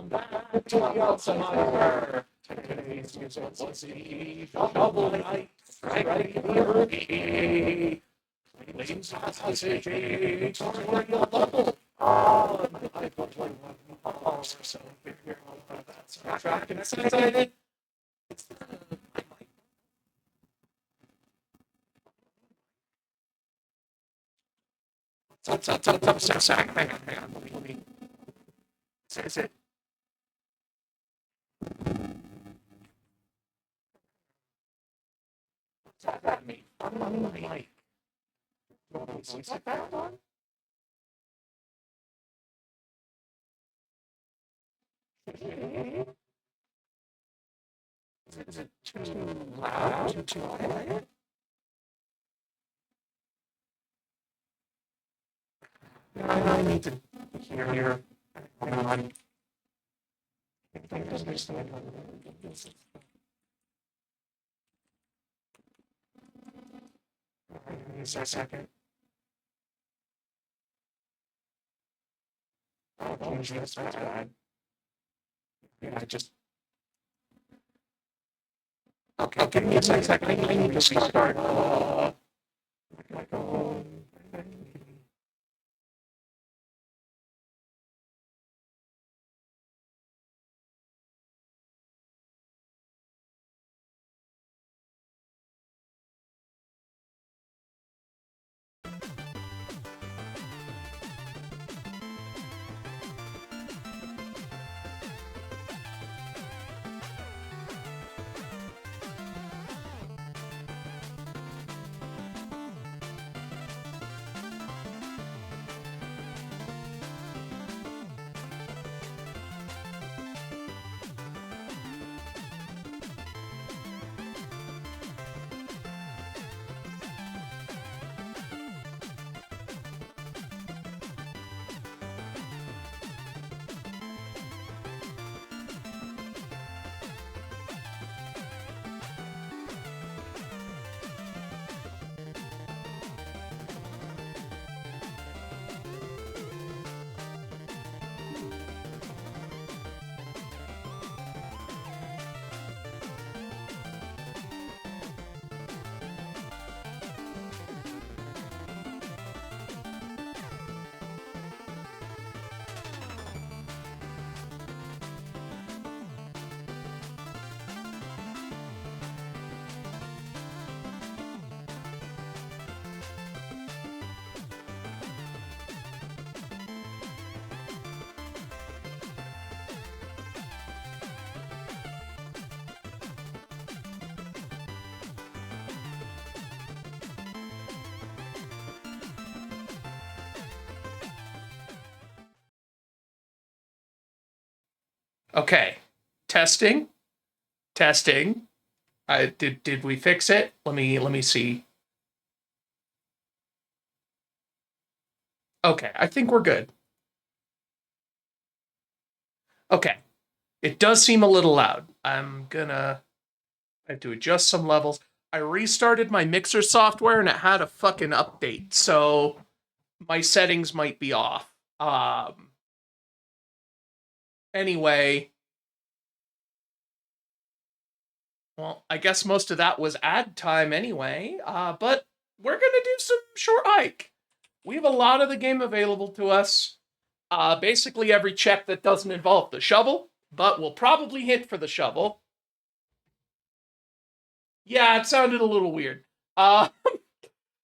back to Elseomizer. Today's music was the Shovel Knight, right here. Please passage tutorial level on iPhone 21. So if you're on that soundtrack and excited, it's hang on, let me, is it? What's that mean? I'm on the mic. Do you want to voice like that on? Is it too loud? Too quiet? I need to hear. Hang on. I think there's something. Just a second. Oh, that's bad. Yeah, I just. Okay, give me a second. I need to restart. My phone. Okay, testing, testing. Did we fix it? Let me see. Okay, I think we're good. Okay, it does seem a little loud. I have to adjust some levels. I restarted my mixer software and it had a fucking update, so my settings might be off. Anyway, well, I guess most of that was ad time anyway. But we're gonna do some short hike. We have a lot of the game available to us. Basically every check that doesn't involve the shovel, but we'll probably hit for the shovel. Yeah, it sounded a little weird. Uh,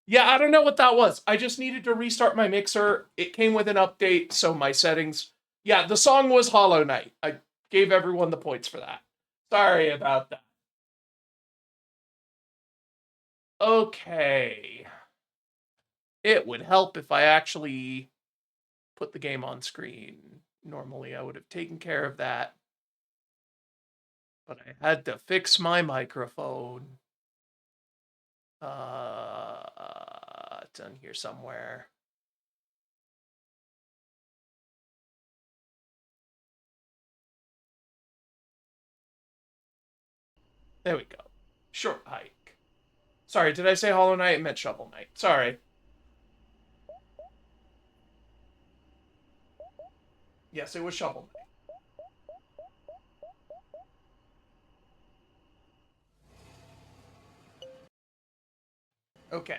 yeah, I don't know what that was. I just needed to restart my mixer. It came with an update, so my settings. Yeah, the song was Hollow Knight. I gave everyone the points for that. Sorry about that. Okay. It would help if I actually put the game on screen. Normally, I would have taken care of that. But I had to fix my microphone. It's on here somewhere. There we go. Short hike. Sorry, did I say Hollow Knight? I meant Shovel Knight. Sorry. Yes, it was Shovel Knight. Okay.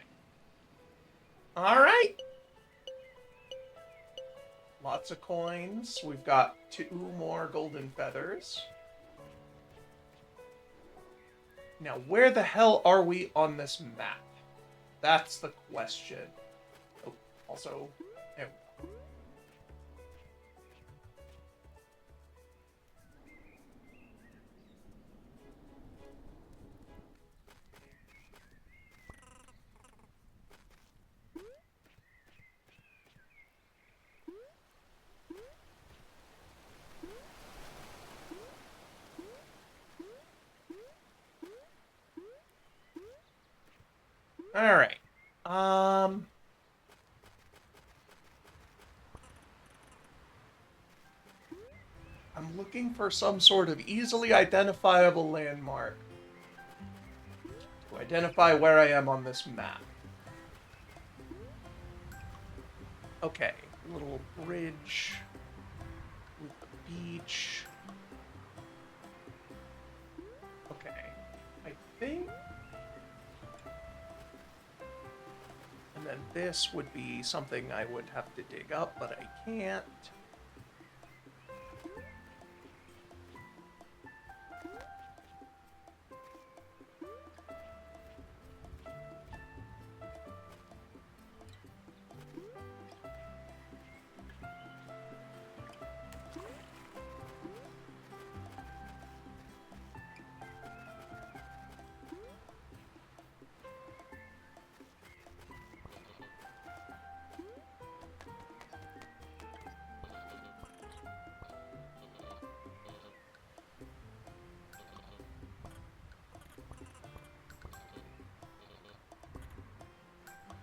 All right. Lots of coins. We've got 2 more golden feathers. Now, where the hell are we on this map? That's the question. Oh, also, there we go. All right. I'm looking for some sort of easily identifiable landmark to identify where I am on this map. Okay, little bridge with the beach. Okay, I think. And then this would be something I would have to dig up, but I can't.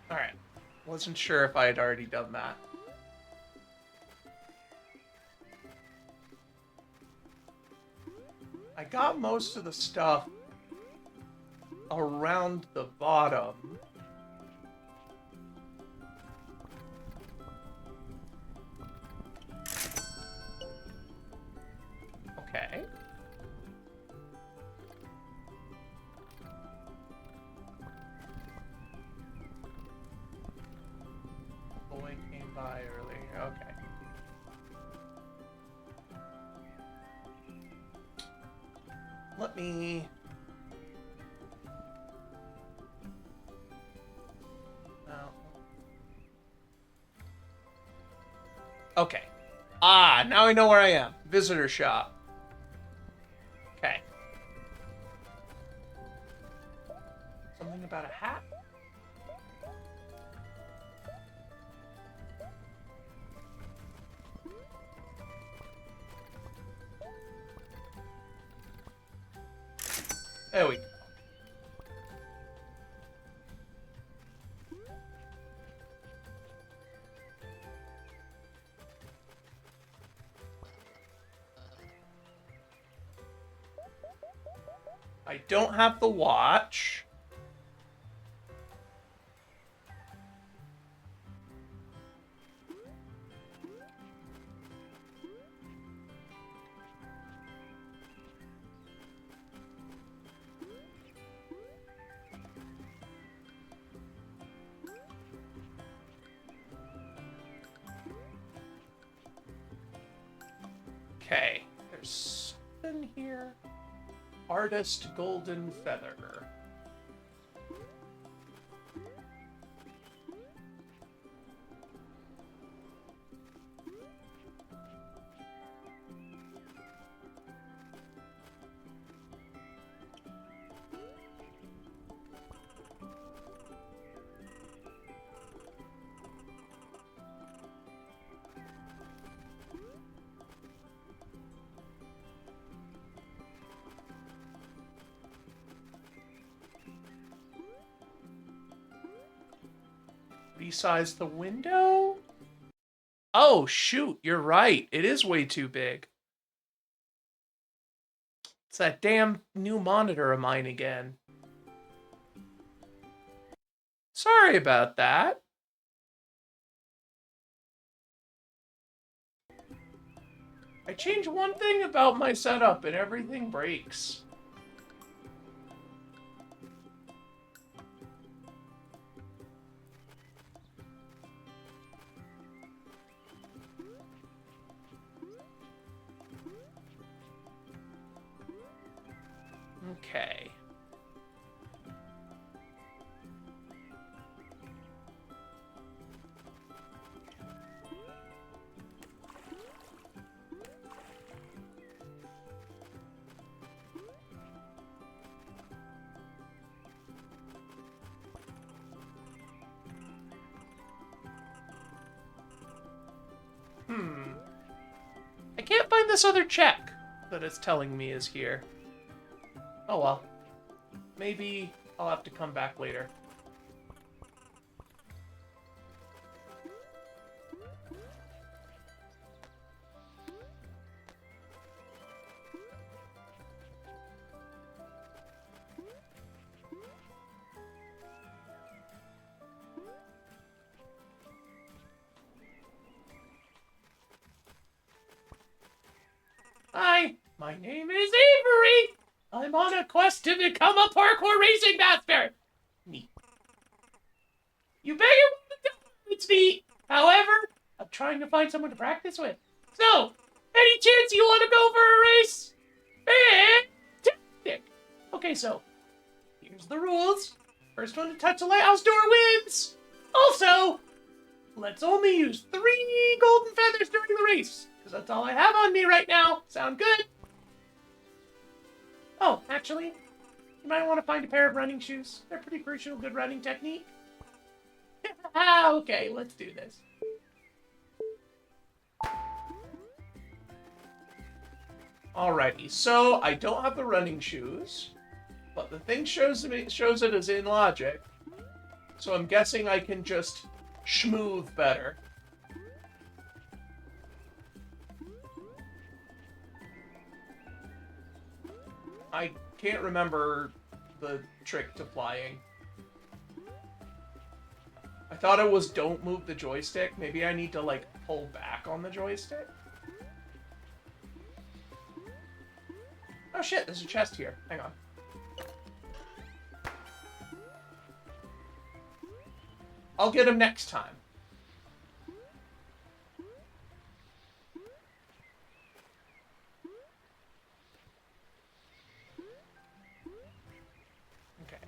Alright. Wasn't sure if I had already done that. I got most of the stuff around the bottom. Okay. Boy came by earlier. Okay. Let me... Okay. Ah, now I know where I am. Visitor shop. Okay. Something about a hat? There we go. I don't have the watch. Okay, there's something here. Artist Golden Feather. Resize the window? Oh, shoot, you're right. It is way too big. It's that damn new monitor of mine again. Sorry about that. I change one thing about my setup and everything breaks. Okay. I can't find this other check that it's telling me is here. Oh well. Maybe I'll have to come back later. Hi, my name is Avery. I'm on a quest to become a parkour racing master. Neat. You bet your it's neat. However, I'm trying to find someone to practice with. So, any chance you want to go for a race? Fantastic. Okay, so here's the rules. First one to touch the lighthouse door wins. Also, let's only use 3 golden feathers during the race, because that's all I have on me right now. Sound good? Oh, actually, you might want to find a pair of running shoes. They're pretty crucial, good running technique. Okay, let's do this. Alrighty, so I don't have the running shoes, but the thing shows it as in logic, so I'm guessing I can just schmooth better. I can't remember the trick to flying. I thought it was don't move the joystick. Maybe I need to, like, pull back on the joystick? Oh shit, there's a chest here. Hang on. I'll get him next time. Okay.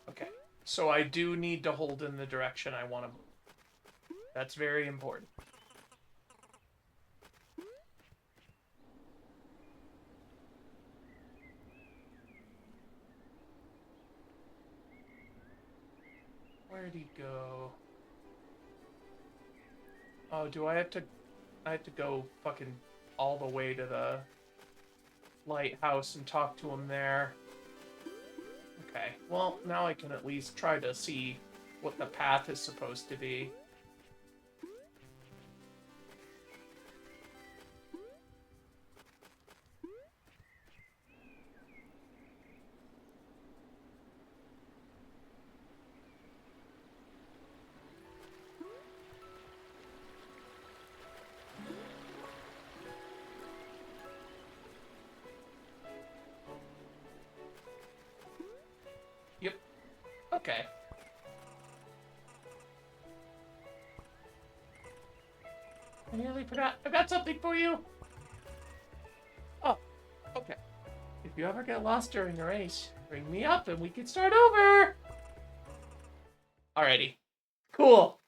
Okay, so I do need to hold in the direction I want to move. That's very important. Where'd he go? Oh, do I have to... I have to go fucking all the way to the lighthouse and talk to him there. Okay, well, now I can at least try to see what the path is supposed to be. Yep. Okay. I nearly forgot. I got something for you. Oh, okay. If you ever get lost during the race, bring me up and we can start over. Alrighty. Cool.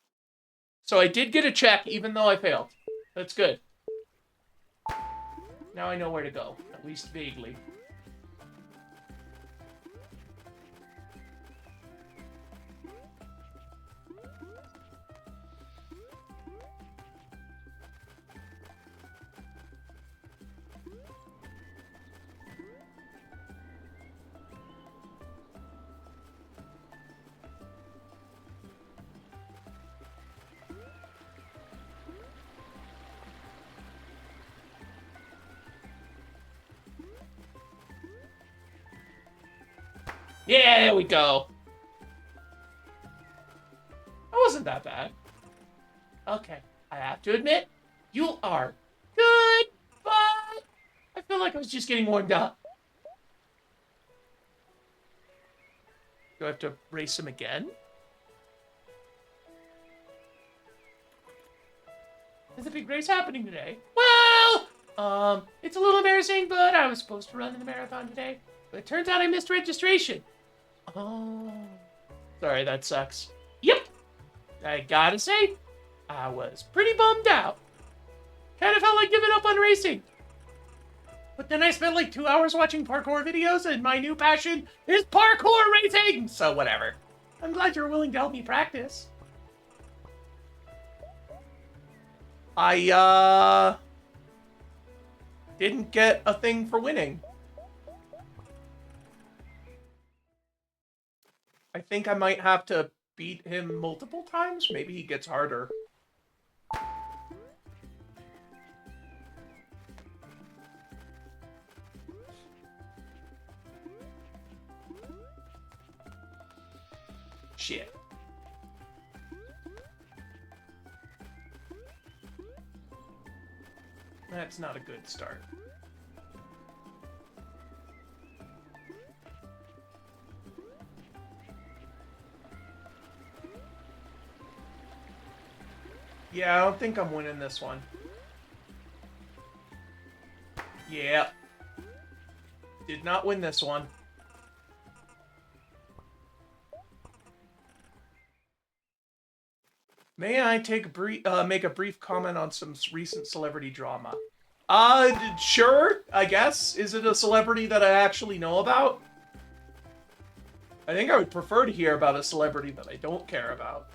So I did get a check even though I failed. That's good. Now I know where to go, at least vaguely. Yeah, there we go. That wasn't that bad. Okay, I have to admit, you are good, but I feel like I was just getting warmed up. Do I have to race him again? Is a big race happening today? Well, it's a little embarrassing, but I was supposed to run in the marathon today. But it turns out I missed registration. Oh. Sorry, that sucks. Yep. I gotta say, I was pretty bummed out. Kind of felt like giving up on racing. But then I spent like 2 hours watching parkour videos, and my new passion is parkour racing! So whatever. I'm glad you're willing to help me practice. I, didn't get a thing for winning. I think I might have to beat him multiple times. Maybe he gets harder. Shit. That's not a good start. Yeah, I don't think I'm winning this one. Yeah. Did not win this one. May I take a make a brief comment on some recent celebrity drama? Sure, I guess. Is it a celebrity that I actually know about? I think I would prefer to hear about a celebrity that I don't care about.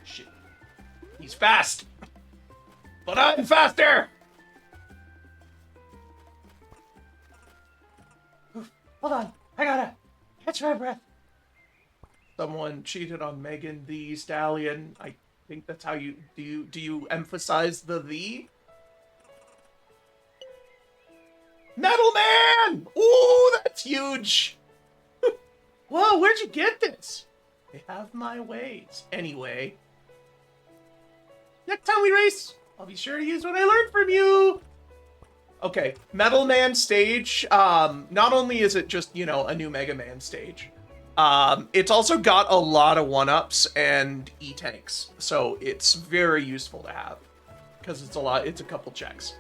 Shit. He's fast! But I'm faster! Hold on, I gotta catch my breath. Someone cheated on Megan Thee Stallion. I think that's how you do you emphasize the "the"? Metal Man! Ooh, that's huge! Whoa, where'd you get this? I have my ways. Anyway. Next time we race, I'll be sure to use what I learned from you! Okay, Metal Man stage, not only is it just, you know, a new Mega Man stage, it's also got a lot of 1-ups and E-tanks, so it's very useful to have, because it's a couple checks.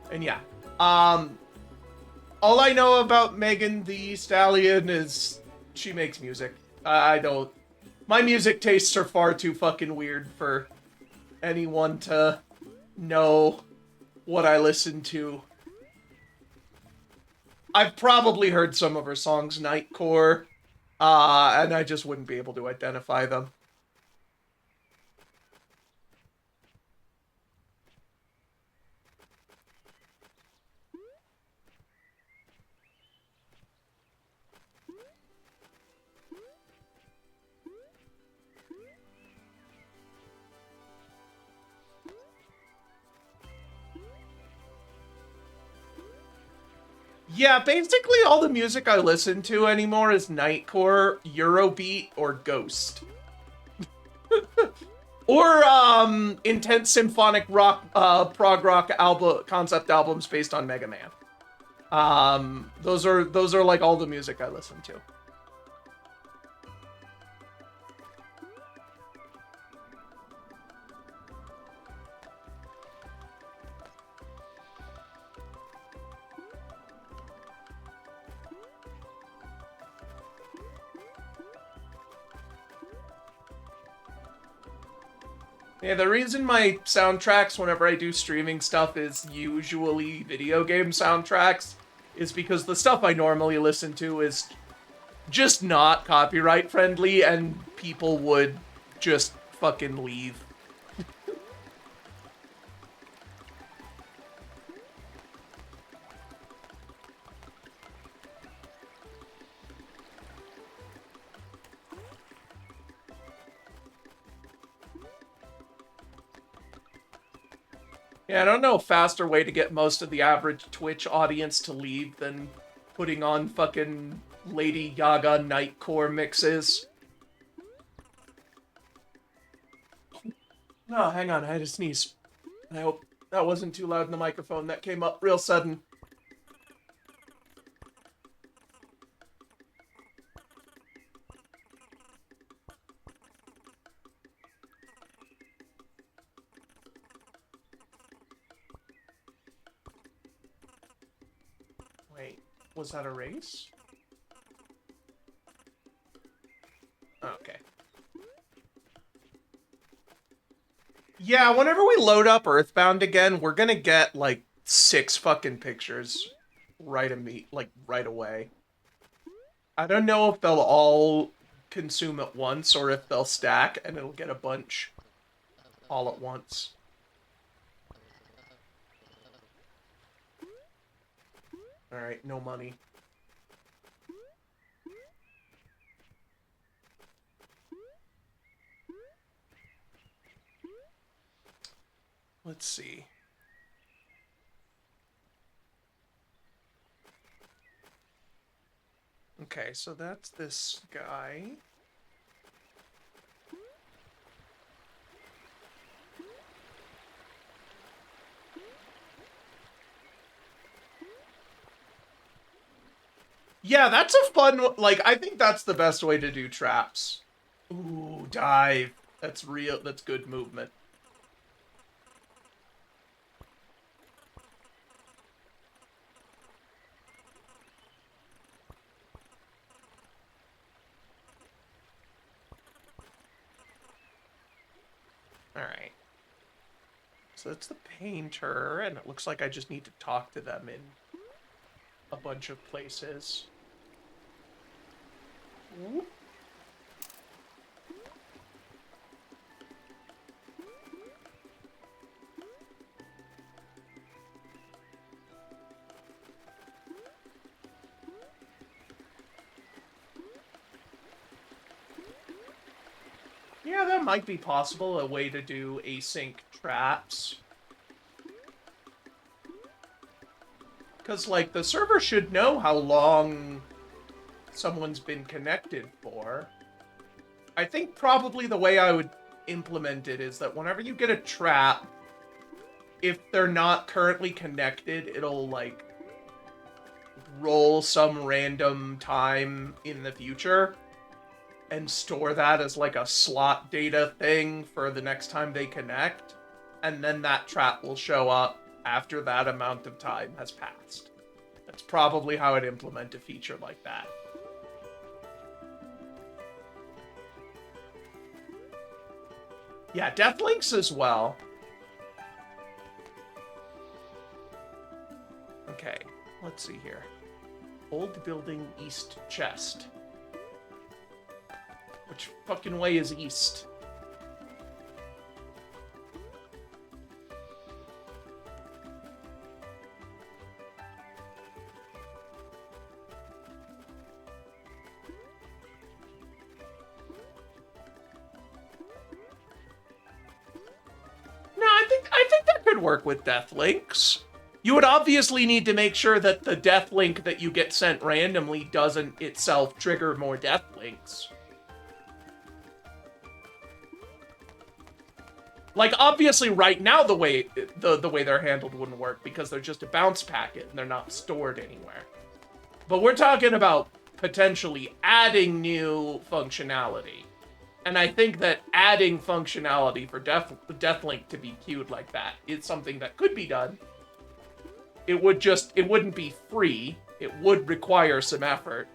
And yeah, all I know about Megan Thee Stallion is she makes music. My music tastes are far too fucking weird for anyone to know what I listen to. I've probably heard some of her songs Nightcore, and I just wouldn't be able to identify them. Yeah, basically all the music I listen to anymore is Nightcore, Eurobeat, or Ghost. Or, intense symphonic rock, prog rock concept albums based on Mega Man. Those are like all the music I listen to. Yeah, the reason my soundtracks whenever I do streaming stuff is usually video game soundtracks is because the stuff I normally listen to is just not copyright friendly and people would just fucking leave. Yeah, I don't know a faster way to get most of the average Twitch audience to leave than putting on fucking Lady Gaga Nightcore mixes. Oh, hang on, I had to sneeze. I hope that wasn't too loud in the microphone. That came up real sudden. Wait, was that a race? Okay. Yeah, whenever we load up Earthbound again, we're gonna get, like, 6 fucking pictures right away. I don't know if they'll all consume at once or if they'll stack and it'll get a bunch all at once. Alright, no money. Let's see. Okay, so that's this guy. Yeah, that's a fun, like, I think that's the best way to do traps. Ooh, dive. That's real, that's good movement. Alright. So that's the painter, and it looks like I just need to talk to them in a bunch of places. Ooh. Yeah, that might be possible, a way to do async traps. Because, like, the server should know how long someone's been connected for. I think probably the way I would implement it is that whenever you get a trap, if they're not currently connected, it'll, like, roll some random time in the future and store that as, like, a slot data thing for the next time they connect. And then that trap will show up after that amount of time has passed. That's probably how I'd implement a feature like that. Yeah, Deathlinks as well. Okay, let's see here. Old building, east chest. Which fucking way is east? No, I think that could work with Deathlinks. You would obviously need to make sure that the Deathlink that you get sent randomly doesn't itself trigger more Deathlinks. Like, obviously, right now, the way they're handled wouldn't work because they're just a bounce packet and they're not stored anywhere. But we're talking about potentially adding new functionality. And I think that adding functionality for Deathlink to be queued like that is something that could be done. It wouldn't be free. It would require some effort.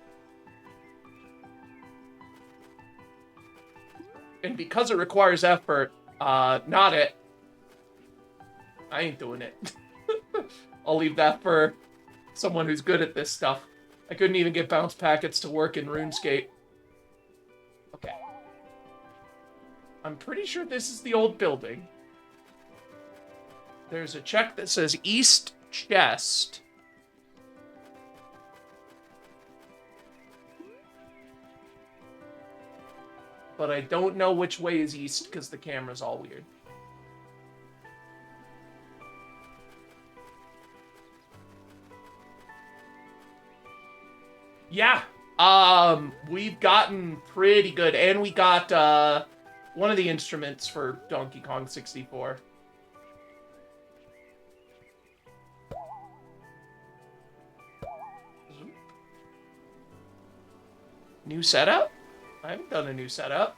And because it requires effort, not it. I ain't doing it. I'll leave that for someone who's good at this stuff. I couldn't even get bounce packets to work in RuneScape. Okay. I'm pretty sure this is the old building. There's a check that says East Chest. But I don't know which way is east because the camera's all weird. We've gotten pretty good, and we got one of the instruments for Donkey Kong 64. New setup? I haven't done a new setup.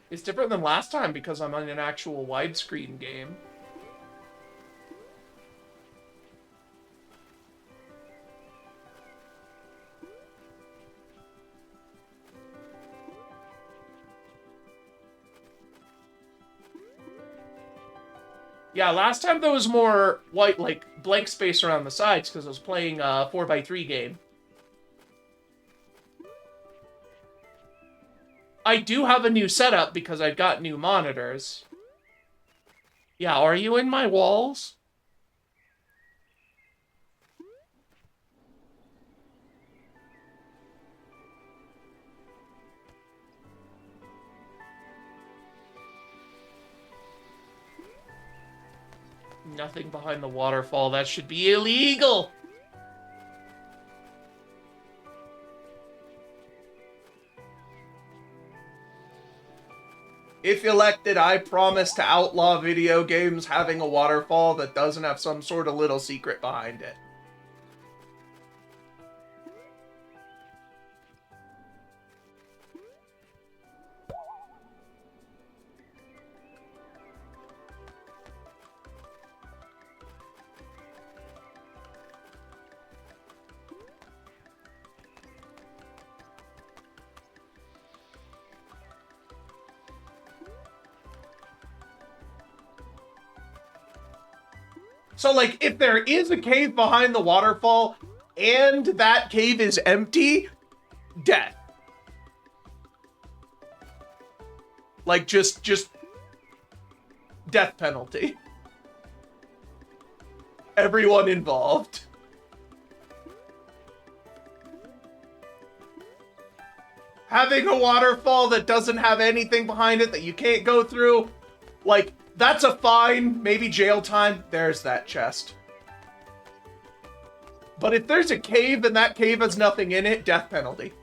It's different than last time because I'm on an actual widescreen game. Yeah, last time there was more white, like, blank space around the sides because I was playing a 4x3 game. I do have a new setup because I got new monitors. Yeah, are you in my walls? Nothing behind the waterfall. That should be illegal. If elected, I promise to outlaw video games having a waterfall that doesn't have some sort of little secret behind it. So, like, if there is a cave behind the waterfall and that cave is empty, death. Like, just death penalty. Everyone involved. Having a waterfall that doesn't have anything behind it that you can't go through, like, that's a fine, maybe jail time. There's that chest. But if there's a cave and that cave has nothing in it, death penalty.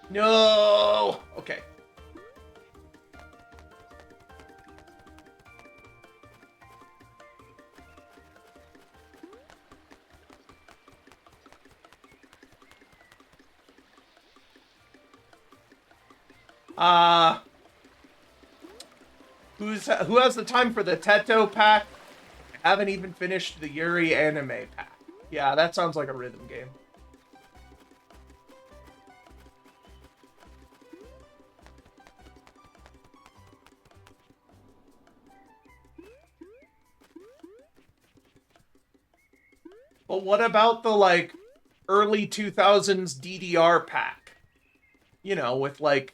No! Okay. Who has the time for the Teto pack? I haven't even finished the Yuri anime pack. Yeah, that sounds like a rhythm game. But what about the, like, early 2000s DDR pack? You know, with, like,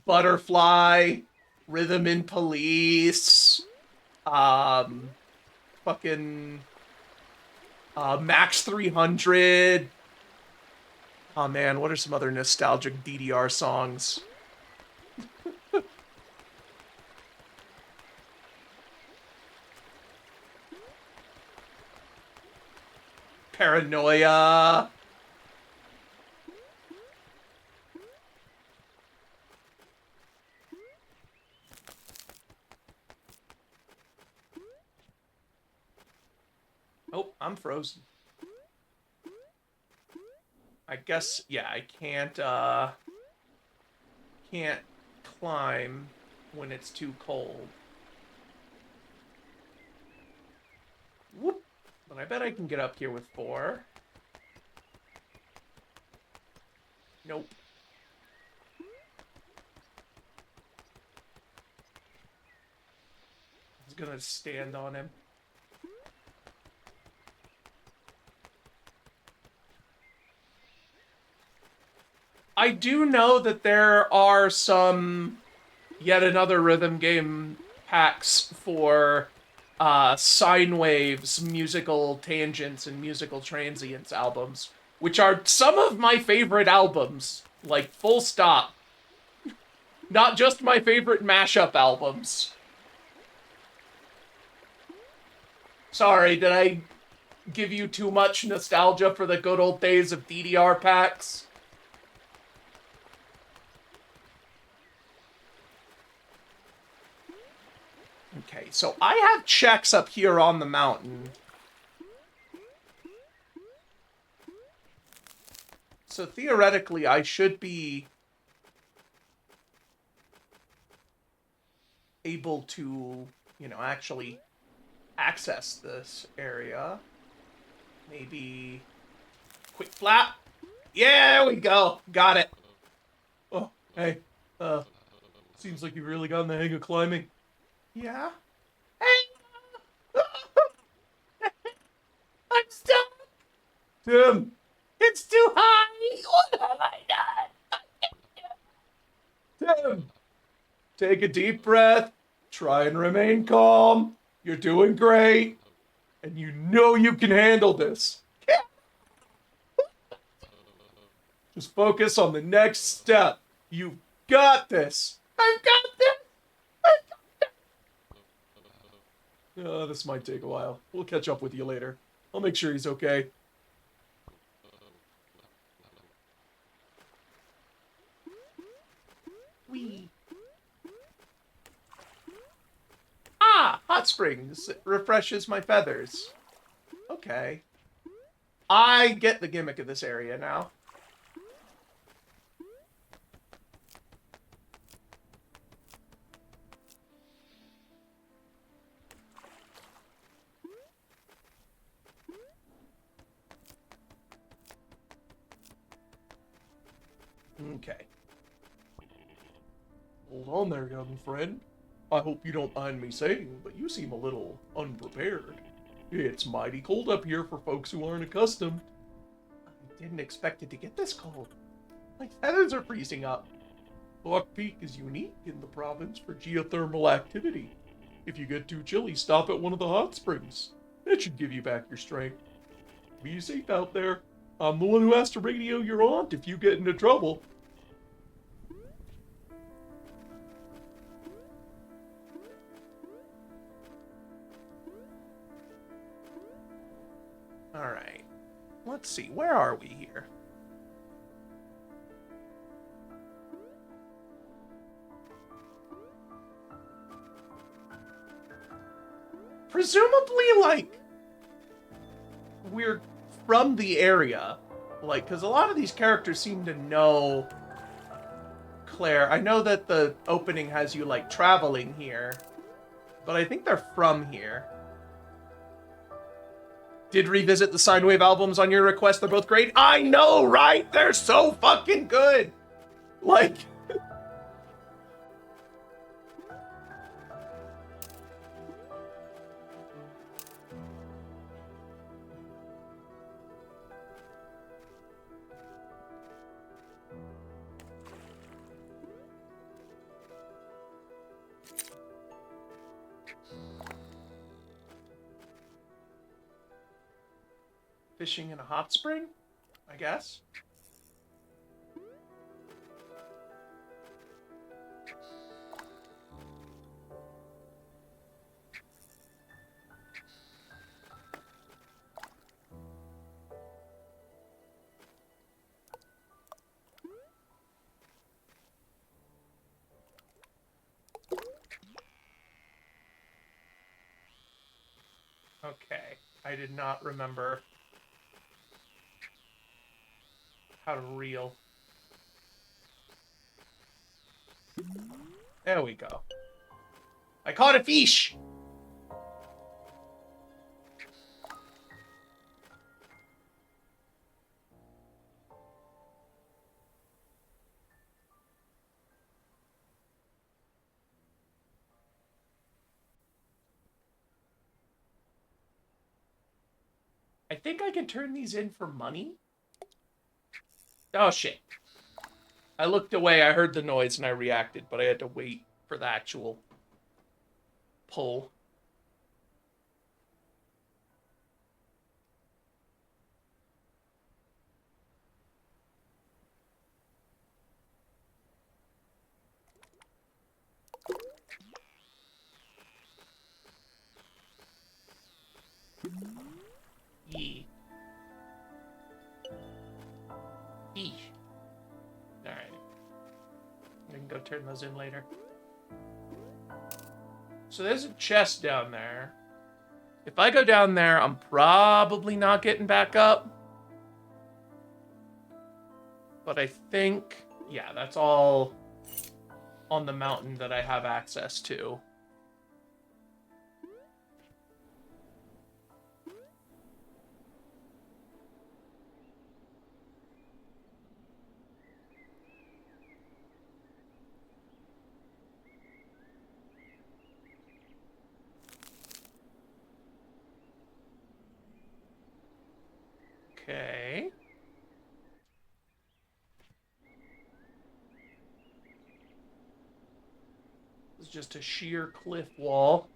Butterfly, Rhythm in Police, fucking, Max 300. Oh man, what are some other nostalgic DDR songs? Paranoia. Oh, I'm frozen. I guess, yeah, I can't climb when it's too cold. Whoop. But I bet I can get up here with 4. Nope. I was gonna stand on him. I do know that there are some yet another rhythm game packs for sine waves, musical tangents, and musical transients albums, which are some of my favorite albums. Like, full stop. Not just my favorite mashup albums. Sorry, did I give you too much nostalgia for the good old days of DDR packs? Okay, so I have checks up here on the mountain. So theoretically, I should be able to, you know, actually access this area. Maybe quick flap. Yeah, there we go. Got it. Oh, hey. Seems like you've really gotten the hang of climbing. Yeah? Hey! I'm stuck! Tim! It's too high! What have I done? Tim! Take a deep breath. Try and remain calm. You're doing great. And you know you can handle this. Just focus on the next step. You've got this. I've got this. This might take a while. We'll catch up with you later. I'll make sure he's okay. Wee. Ah, hot springs. It refreshes my feathers. Okay. I get the gimmick of this area now. Okay. Hold on there, young friend. I hope you don't mind me saying, but you seem a little unprepared. It's mighty cold up here for folks who aren't accustomed. I didn't expect it to get this cold. My feathers are freezing up. Block Peak is unique in the province for geothermal activity. If you get too chilly, stop at one of the hot springs. It should give you back your strength. Be safe out there. I'm the one who has to radio your aunt if you get into trouble. Alright. Let's see, where are we here? Presumably, like, we're from the area. Like, because a lot of these characters seem to know Claire. I know that the opening has you, like, traveling here. But I think they're from here. Did revisit the sine wave albums on your request. They're both great. I know, right? They're so fucking good. Like... Fishing in a hot spring, I guess. Okay, I did not remember how to reel. There we go. I caught a fish! I think I can turn these in for money? Oh, shit. I looked away, I heard the noise, and I reacted, but I had to wait for the actual pull. to turn those in later. So there's a chest down there. If I go down there, I'm probably not getting back up. But I think, yeah, that's all on the mountain that I have access to. Okay. It's just a sheer cliff wall.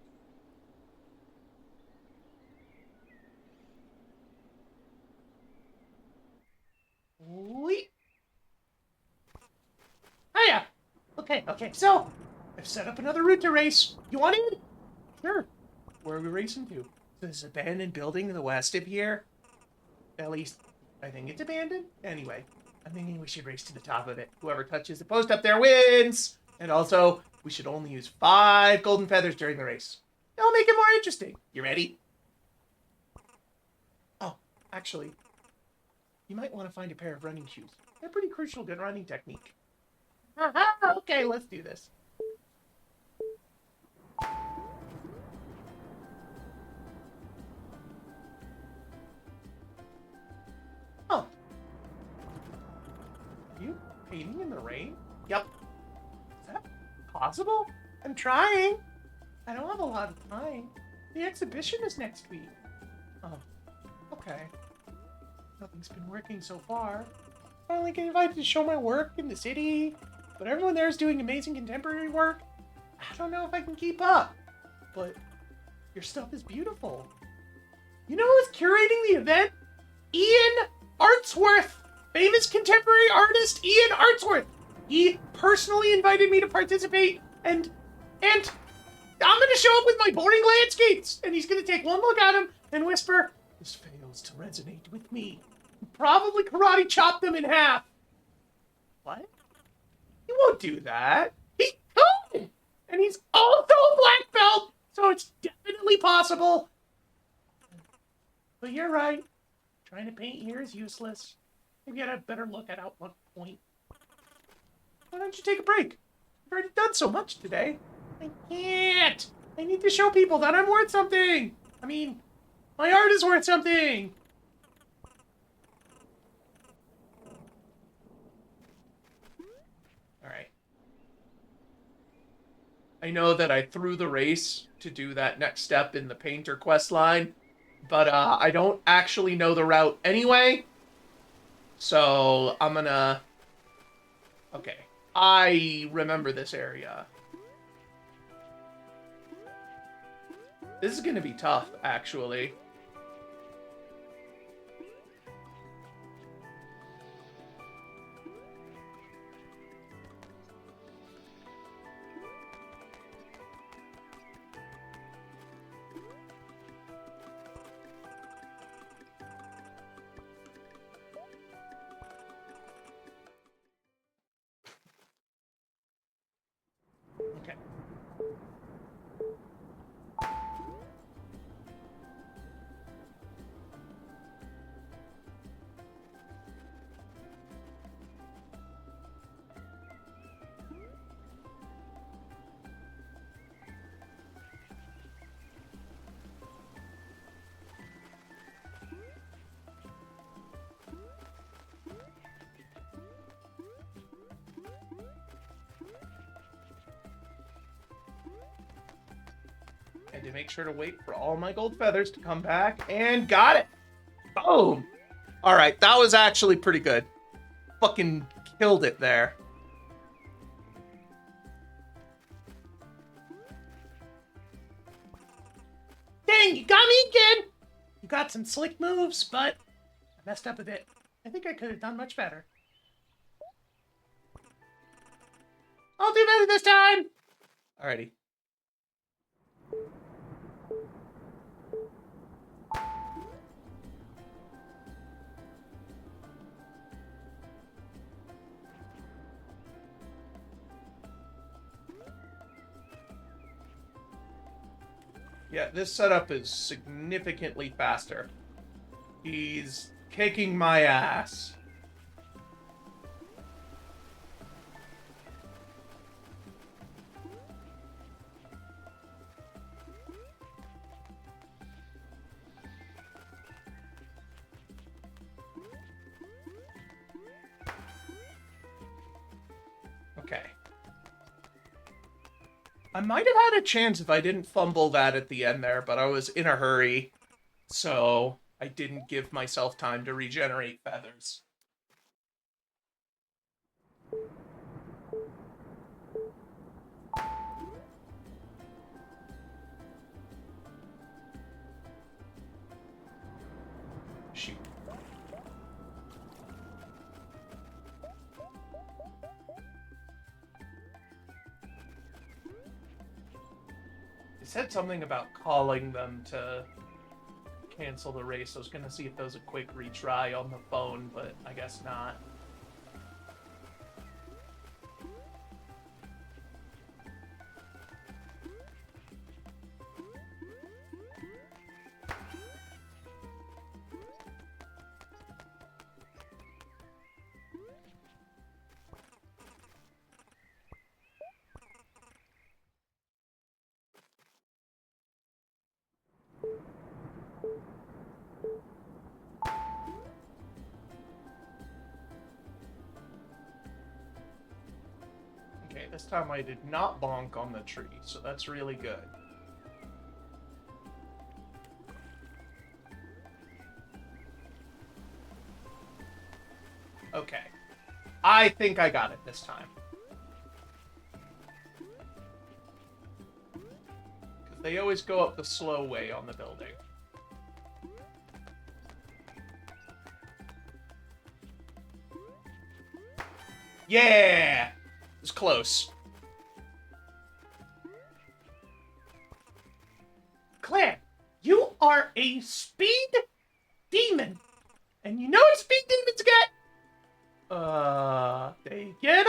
Whee! Hiya! Okay, so I've set up another route to race. You want in? Sure. Where are we racing to? This abandoned building to the west of here? At least, I think it's abandoned. Anyway, I'm thinking we should race to the top of it. Whoever touches the post up there wins! And also, we should only use 5 golden feathers during the race. That'll make it more interesting. You ready? Oh, actually, you might want to find a pair of running shoes. They're pretty crucial to running technique. Okay, let's do this. Oh. Are you painting in the rain? Yep. Is that possible? I'm trying. I don't have a lot of time. The exhibition is next week. Oh, okay. Nothing's been working so far. Finally get invited to show my work in the city, but everyone there is doing amazing contemporary work. I don't know if I can keep up, but your stuff is beautiful. You know who's curating the event? Ian Artsworth, famous contemporary artist Ian Artsworth. He personally invited me to participate, and I'm gonna show up with my boring landscapes, and he's gonna take one look at them and whisper, "This fails to resonate with me." And probably karate chop them in half. What? He won't do that. He could! And he's also a black belt, so it's definitely possible. But you're right. Trying to paint here is useless. Maybe I'd have a better look at Outlook Point. Why don't you take a break? I've already done so much today. I can't. I need to show people that I'm worth something. I mean, my art is worth something. All right. I know that I threw the race to do that next step in the painter quest line, but I don't actually know the route anyway. So I'm gonna... Okay. I remember this area. This is gonna be tough, actually. Okay. And to make sure to wait for all my gold feathers to come back, and got it! Boom! Alright, that was actually pretty good. Fucking killed it there. Dang, you got me again! You got some slick moves, but I messed up a bit. I think I could have done much better. I'll do better this time! Alrighty. Yeah, this setup is significantly faster. He's kicking my ass. Okay. I might have had a chance if I didn't fumble that at the end there, but I was in a hurry, so I didn't give myself time to regenerate feathers. Shoot. It said something about calling them to cancel the race. I was gonna see if there was a quick retry on the phone, but I guess not. Okay, this time I did not bonk on the tree, so that's really good. Okay. I think I got it this time. Because they always go up the slow way on the building. Yeah! It was close. Claire, you are a speed demon. And you know what speed demons get? They get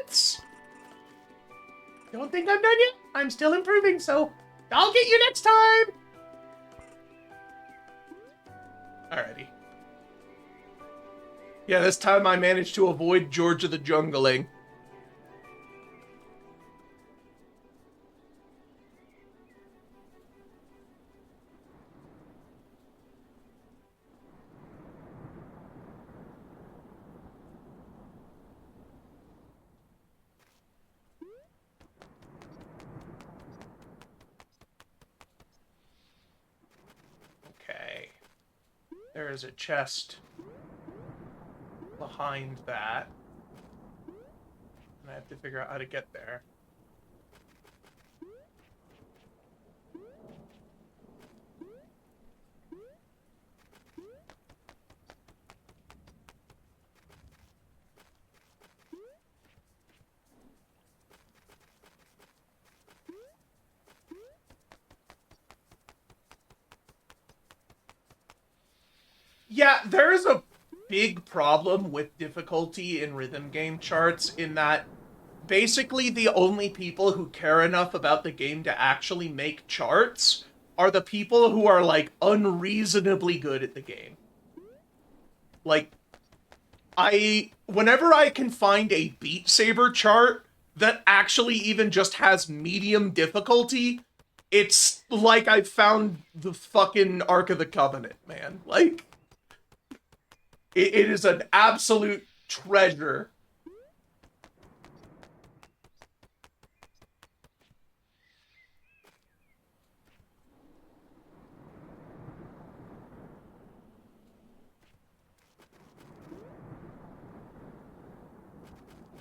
awards! Don't think I'm done yet. I'm still improving, so I'll get you next time! Alrighty. Yeah, this time I managed to avoid George of the Jungling. Okay. There is a chest behind that. And I have to figure out how to get there. Yeah, there is a big problem with difficulty in rhythm game charts in that basically the only people who care enough about the game to actually make charts are the people who are like unreasonably good at the game. Like whenever I can find a Beat Saber chart that actually even just has medium difficulty, it's like I found the fucking Ark of the Covenant, man. Like it is an absolute treasure.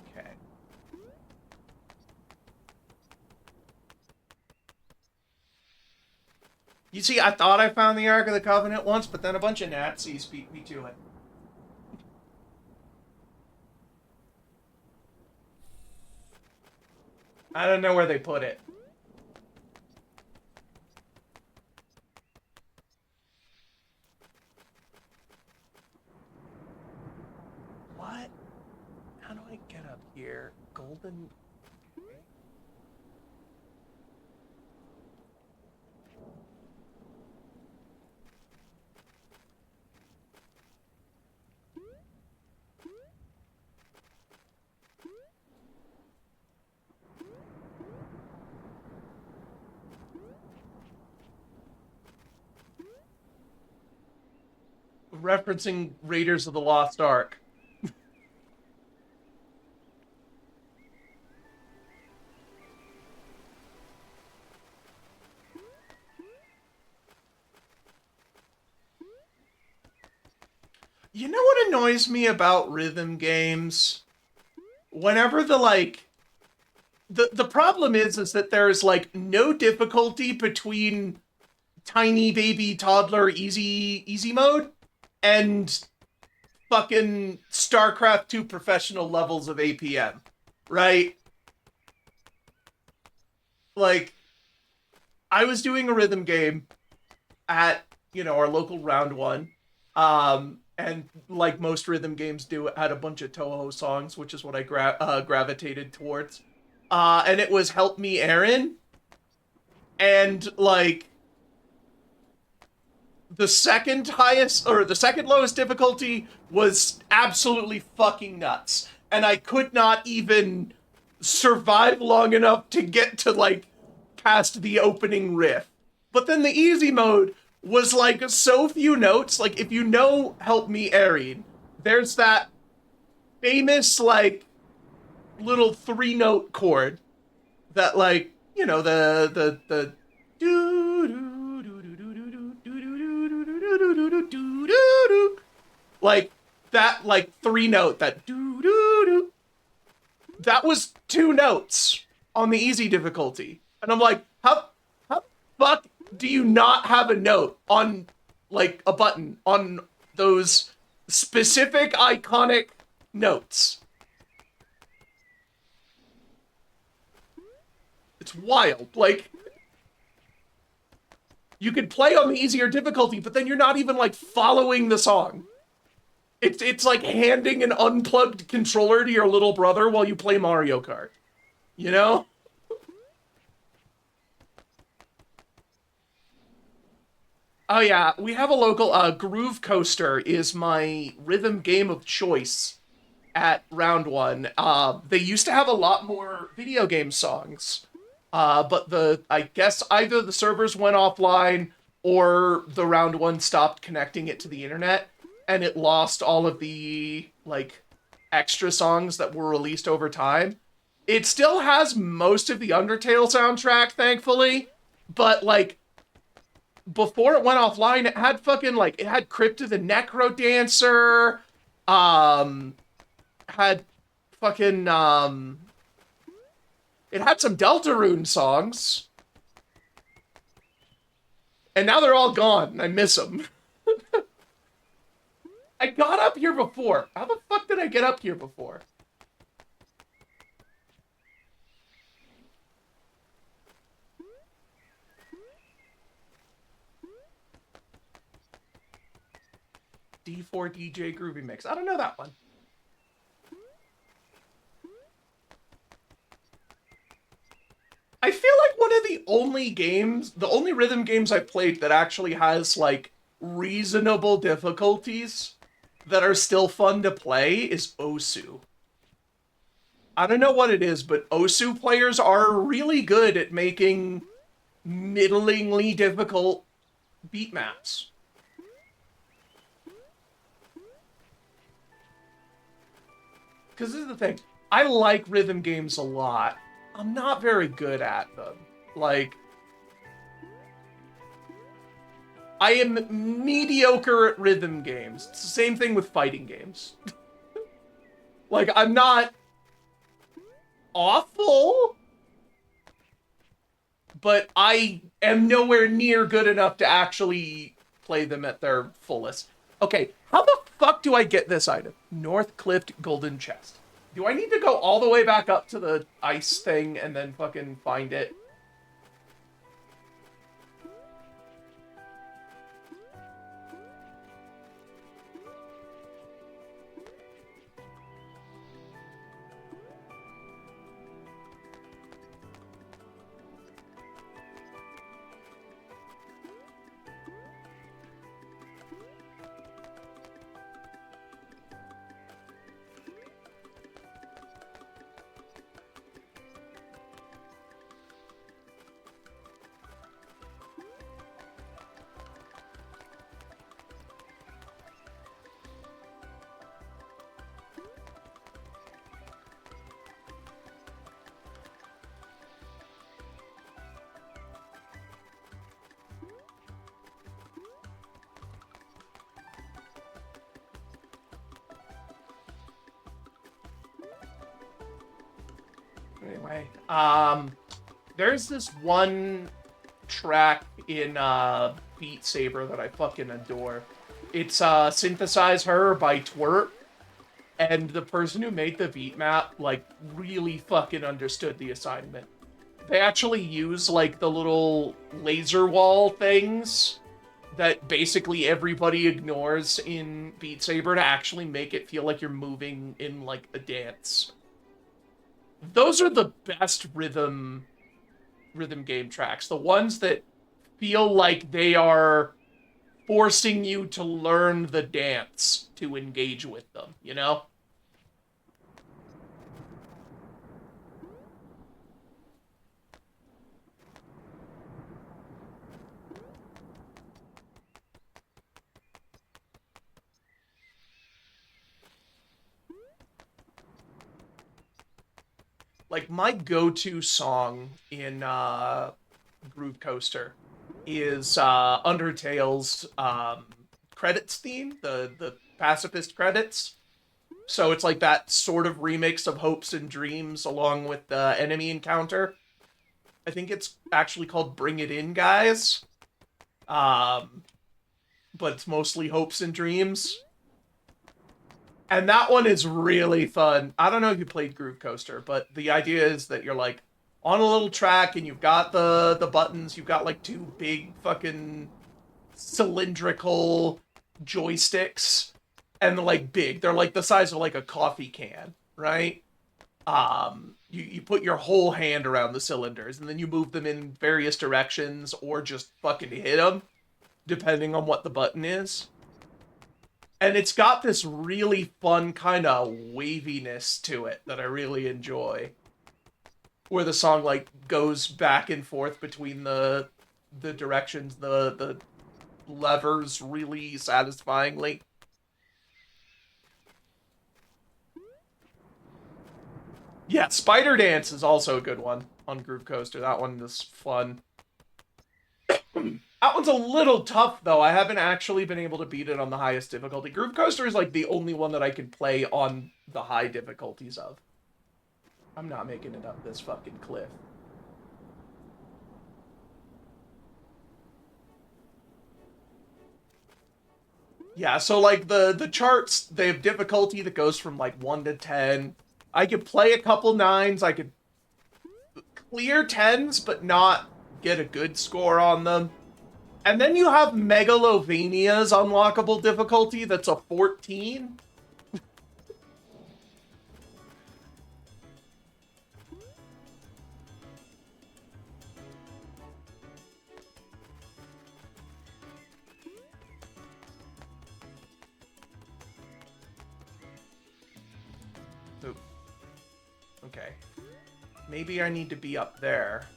Okay. You see, I thought I found the Ark of the Covenant once, but then a bunch of Nazis beat me to it. I don't know where they put it. What? How do I get up here? Golden... referencing Raiders of the Lost Ark. You know what annoys me about rhythm games? Whenever the problem is that there's like no difficulty between tiny baby toddler easy mode and fucking StarCraft 2 professional levels of APM, right? Like, I was doing a rhythm game at, our local round one. And like most rhythm games do, it had a bunch of Toho songs, which is what I gravitated towards. And it was Help Me Aaron. And like, the second highest, or the second lowest difficulty was absolutely fucking nuts. And I could not even survive long enough to get to, like, past the opening riff. But then the easy mode was, like, so few notes. Like, if you know Help Me Aaron, there's that famous, like, little 3-note chord that, like, the like that, like 3-note, that doo doo doo. That was 2 notes on the easy difficulty, and I'm like, how fuck do you not have a note on, like, a button on those specific iconic notes? It's wild. Like, you could play on the easier difficulty, but then you're not even, like, following the song. It's like handing an unplugged controller to your little brother while you play Mario Kart. You know? Oh yeah, we have a local, Groove Coaster is my rhythm game of choice at round one. They used to have a lot more video game songs. But I guess either the servers went offline or the round one stopped connecting it to the internet, and it lost all of the, like, extra songs that were released over time. It still has most of the Undertale soundtrack, thankfully, but, like, before it went offline, it had fucking, like, it had Crypto the Necro Dancer, had fucking, it had some Deltarune songs. And now they're all gone. I miss them. I got up here before. How the fuck did I get up here before? D4 DJ Groovy Mix. I don't know that one. I feel like one of the only rhythm games I've played that actually has, like, reasonable difficulties that are still fun to play is Osu. I don't know what it is, but Osu players are really good at making middlingly difficult beat maps. Because this is the thing, I like rhythm games a lot. I'm not very good at them. Like, I am mediocre at rhythm games. It's the same thing with fighting games. Like, I'm not awful, but I am nowhere near good enough to actually play them at their fullest. Okay, how the fuck do I get this item? North Clift Golden Chest. Do I need to go all the way back up to the ice thing and then fucking find it? Anyway, there's this one track in Beat Saber that I fucking adore. It's Synthesize Her by Twerk, and the person who made the beat map, like, really fucking understood the assignment. They actually use, like, the little laser wall things that basically everybody ignores in Beat Saber to actually make it feel like you're moving in, like, a dance. Those are the best rhythm game tracks. The ones that feel like they are forcing you to learn the dance to engage with them, you know? Like, my go-to song in Groove Coaster is Undertale's credits theme, the pacifist credits. So it's like that sort of remix of Hopes and Dreams along with the enemy encounter. I think it's actually called Bring It In, Guys. Um, but it's mostly Hopes and Dreams. And that one is really fun. I don't know if you played Groove Coaster, but the idea is that you're like on a little track and you've got the buttons, you've got like two big fucking cylindrical joysticks, and they're like big. They're like the size of like a coffee can, right? You put your whole hand around the cylinders and then you move them in various directions or just fucking hit them depending on what the button is. And it's got this really fun kind of waviness to it that I really enjoy. Where the song like goes back and forth between the directions, the levers really satisfyingly. Yeah, Spider Dance is also a good one on Groove Coaster. That one is fun. That one's a little tough, though. I haven't actually been able to beat it on the highest difficulty. Groove Coaster is, like, the only one that I can play on the high difficulties of. I'm not making it up this fucking cliff. Yeah, so, like, the charts, they have difficulty that goes from, like, 1 to 10. I could play a couple 9s. I could clear 10s, but not get a good score on them. And then you have Megalovania's unlockable difficulty that's a 14. Ooh. Okay. Maybe I need to be up there.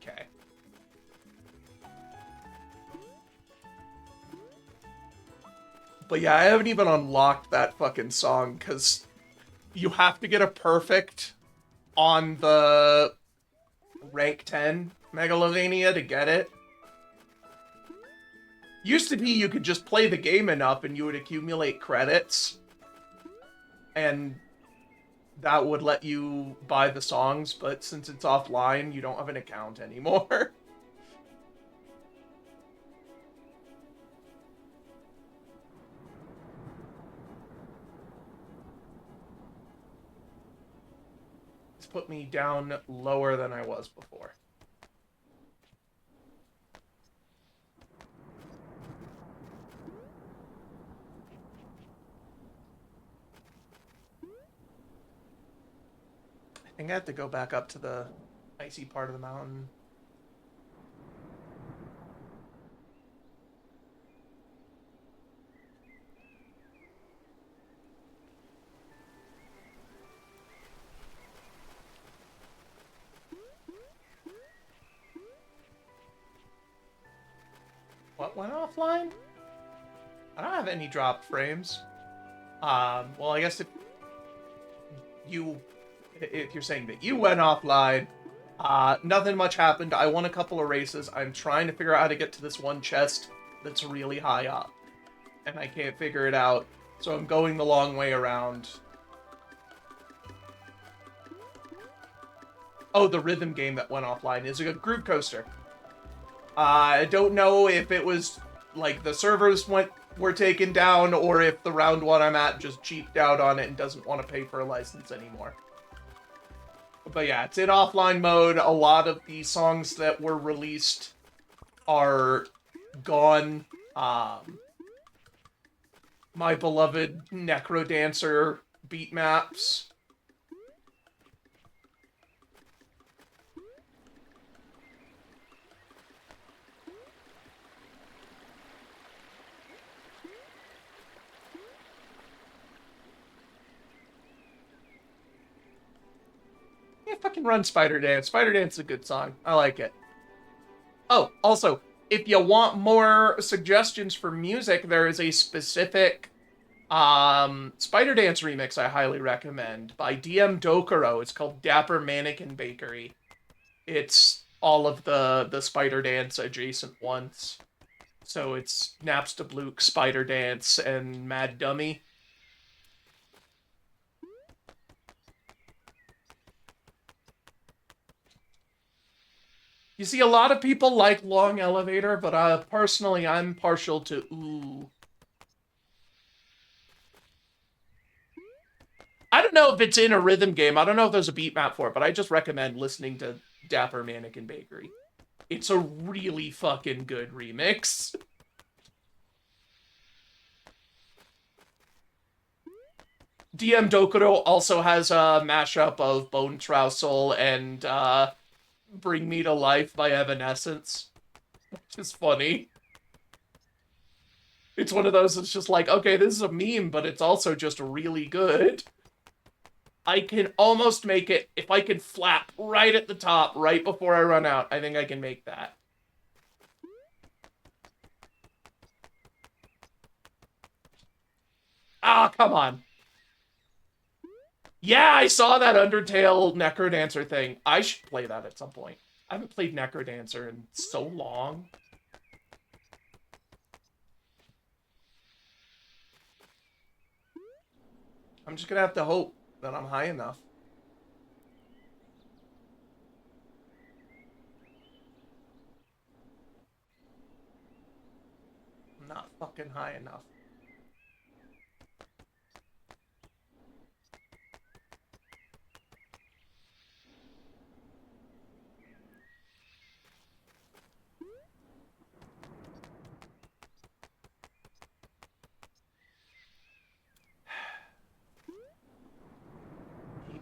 Okay. But yeah, I haven't even unlocked that fucking song, because you have to get a perfect on the rank 10 Megalovania to get it. Used to be you could just play the game enough and you would accumulate credits, and that would let you buy the songs, but since it's offline, you don't have an account anymore. It's put me down lower than I was before. I think I have to go back up to the icy part of the mountain. What went offline? I don't have any drop frames. Well, I guess if you're saying that you went offline, nothing much happened. I won a couple of races. I'm trying to figure out how to get to this one chest that's really high up, and I can't figure it out, so I'm going the long way around. Oh, the rhythm game that went offline is a Groove Coaster. I don't know if it was, like, the servers were taken down, or if the round one I'm at just cheaped out on it and doesn't want to pay for a license anymore. But yeah, it's in offline mode. A lot of the songs that were released are gone. My beloved Necro Dancer beat maps. Yeah, fucking run Spider Dance. Spider Dance is a good song. I like it. Oh, also, if you want more suggestions for music, there is a specific Spider Dance remix I highly recommend by DM Dokuro. It's called Dapper Mannequin Bakery. It's all of the Spider Dance adjacent ones. So it's Napsta Bluke, Spider Dance, and Mad Dummy. You see, a lot of people like Long Elevator, but personally, I'm partial to Ooh. I don't know if it's in a rhythm game. I don't know if there's a beat map for it, but I just recommend listening to Dapper Mannequin Bakery. It's a really fucking good remix. DM Dokuro also has a mashup of Bone Trousel and Bring Me to Life by Evanescence, which is funny. It's one of those that's just like, okay, this is a meme, but it's also just really good. I can almost make it, if I can flap right at the top, right before I run out, I think I can make that. Ah, come on. Yeah, I saw that Undertale Necrodancer thing. I should play that at some point. I haven't played Necrodancer in so long. I'm just gonna have to hope that I'm high enough. I'm not fucking high enough.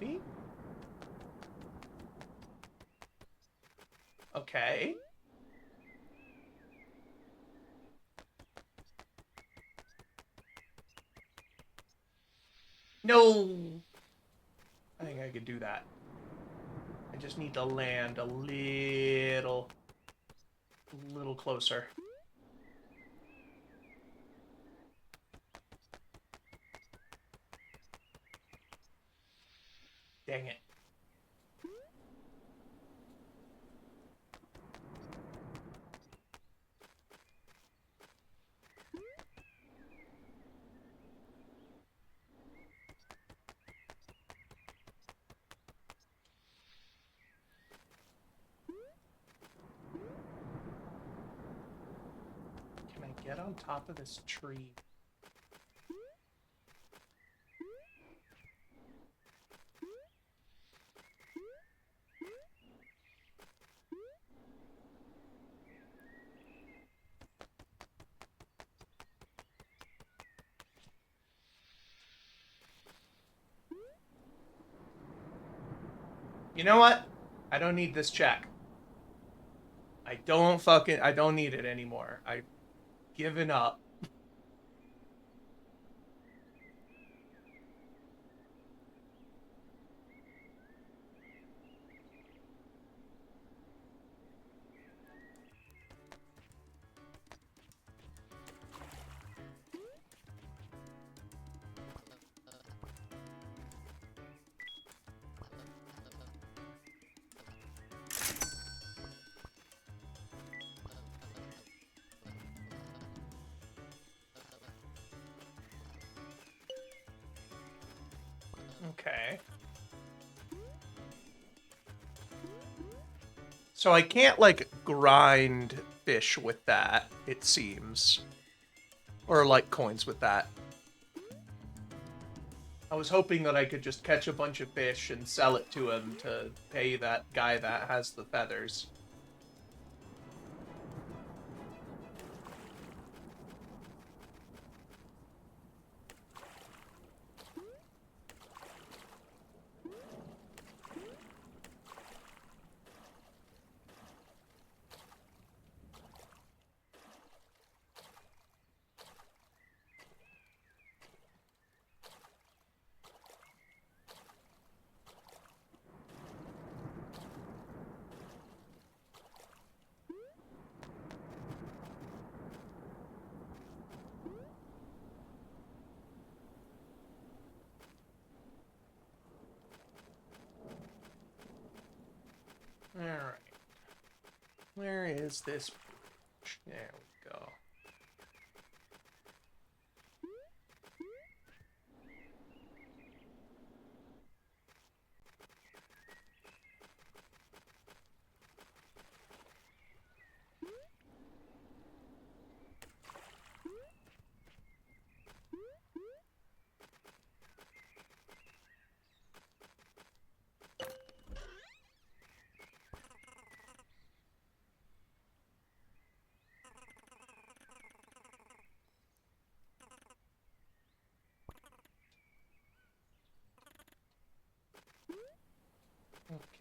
Maybe? Okay. No! I think I could do that. I just need to land a little closer. Dang it. Can I get on top of this tree? You know what? I don't need this check. I don't need it anymore. I've given up. Okay. So I can't, like, grind fish with that, it seems. Or, like, coins with that. I was hoping that I could just catch a bunch of fish and sell it to him to pay that guy that has the feathers. Alright. Where is this? There we go.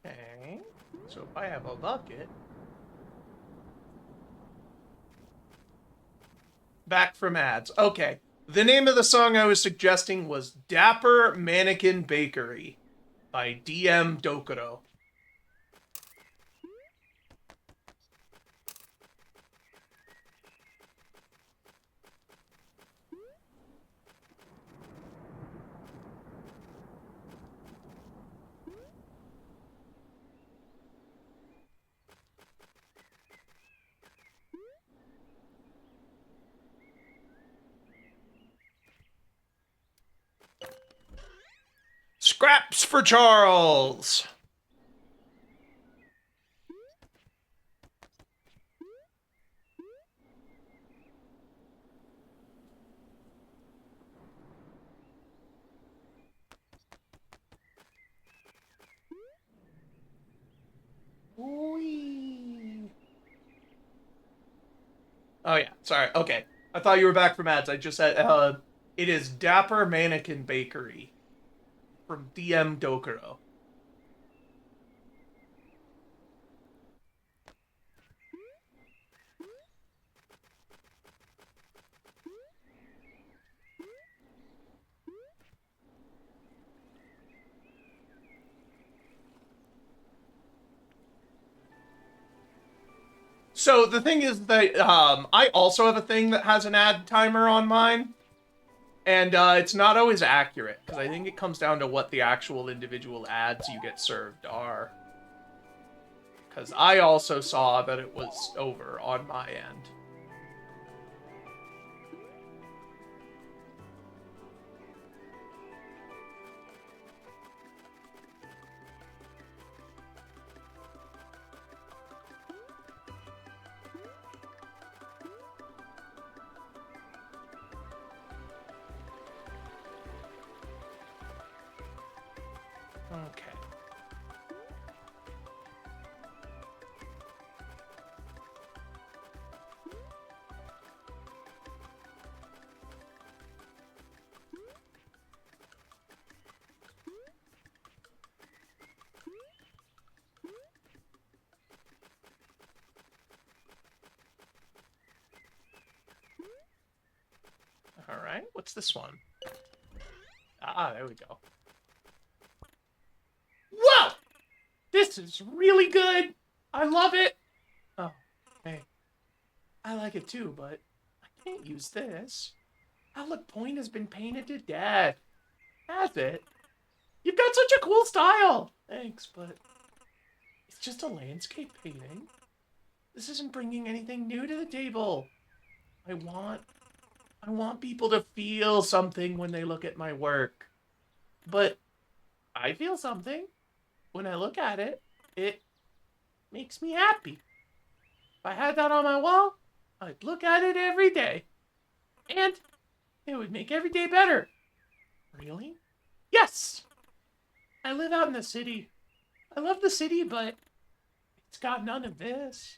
Okay. So if I have a bucket... Back from ads. Okay. The name of the song I was suggesting was Dapper Mannequin Bakery by DM Dokuro. Scraps for Charles! Whee. Oh yeah, sorry. Okay. I thought you were back from ads. I just said, it is Dapper Mannequin Bakery from DM Dokuro. So the thing is that I also have a thing that has an ad timer on mine, and it's not always accurate because I think it comes down to what the actual individual ads you get served are. Because I also saw that it was over on my end. Okay. All right, what's this one? Ah, there we go. Whoa! This is really good! I love it! Oh, hey. I like it too, but I can't use this. Outlook Point has been painted to death. Has it? You've got such a cool style! Thanks, but it's just a landscape painting. This isn't bringing anything new to the table. I want people to feel something when they look at my work. But I feel something. When I look at it, it makes me happy. If I had that on my wall, I'd look at it every day. And it would make every day better. Really? Yes! I live out in the city. I love the city, but it's got none of this.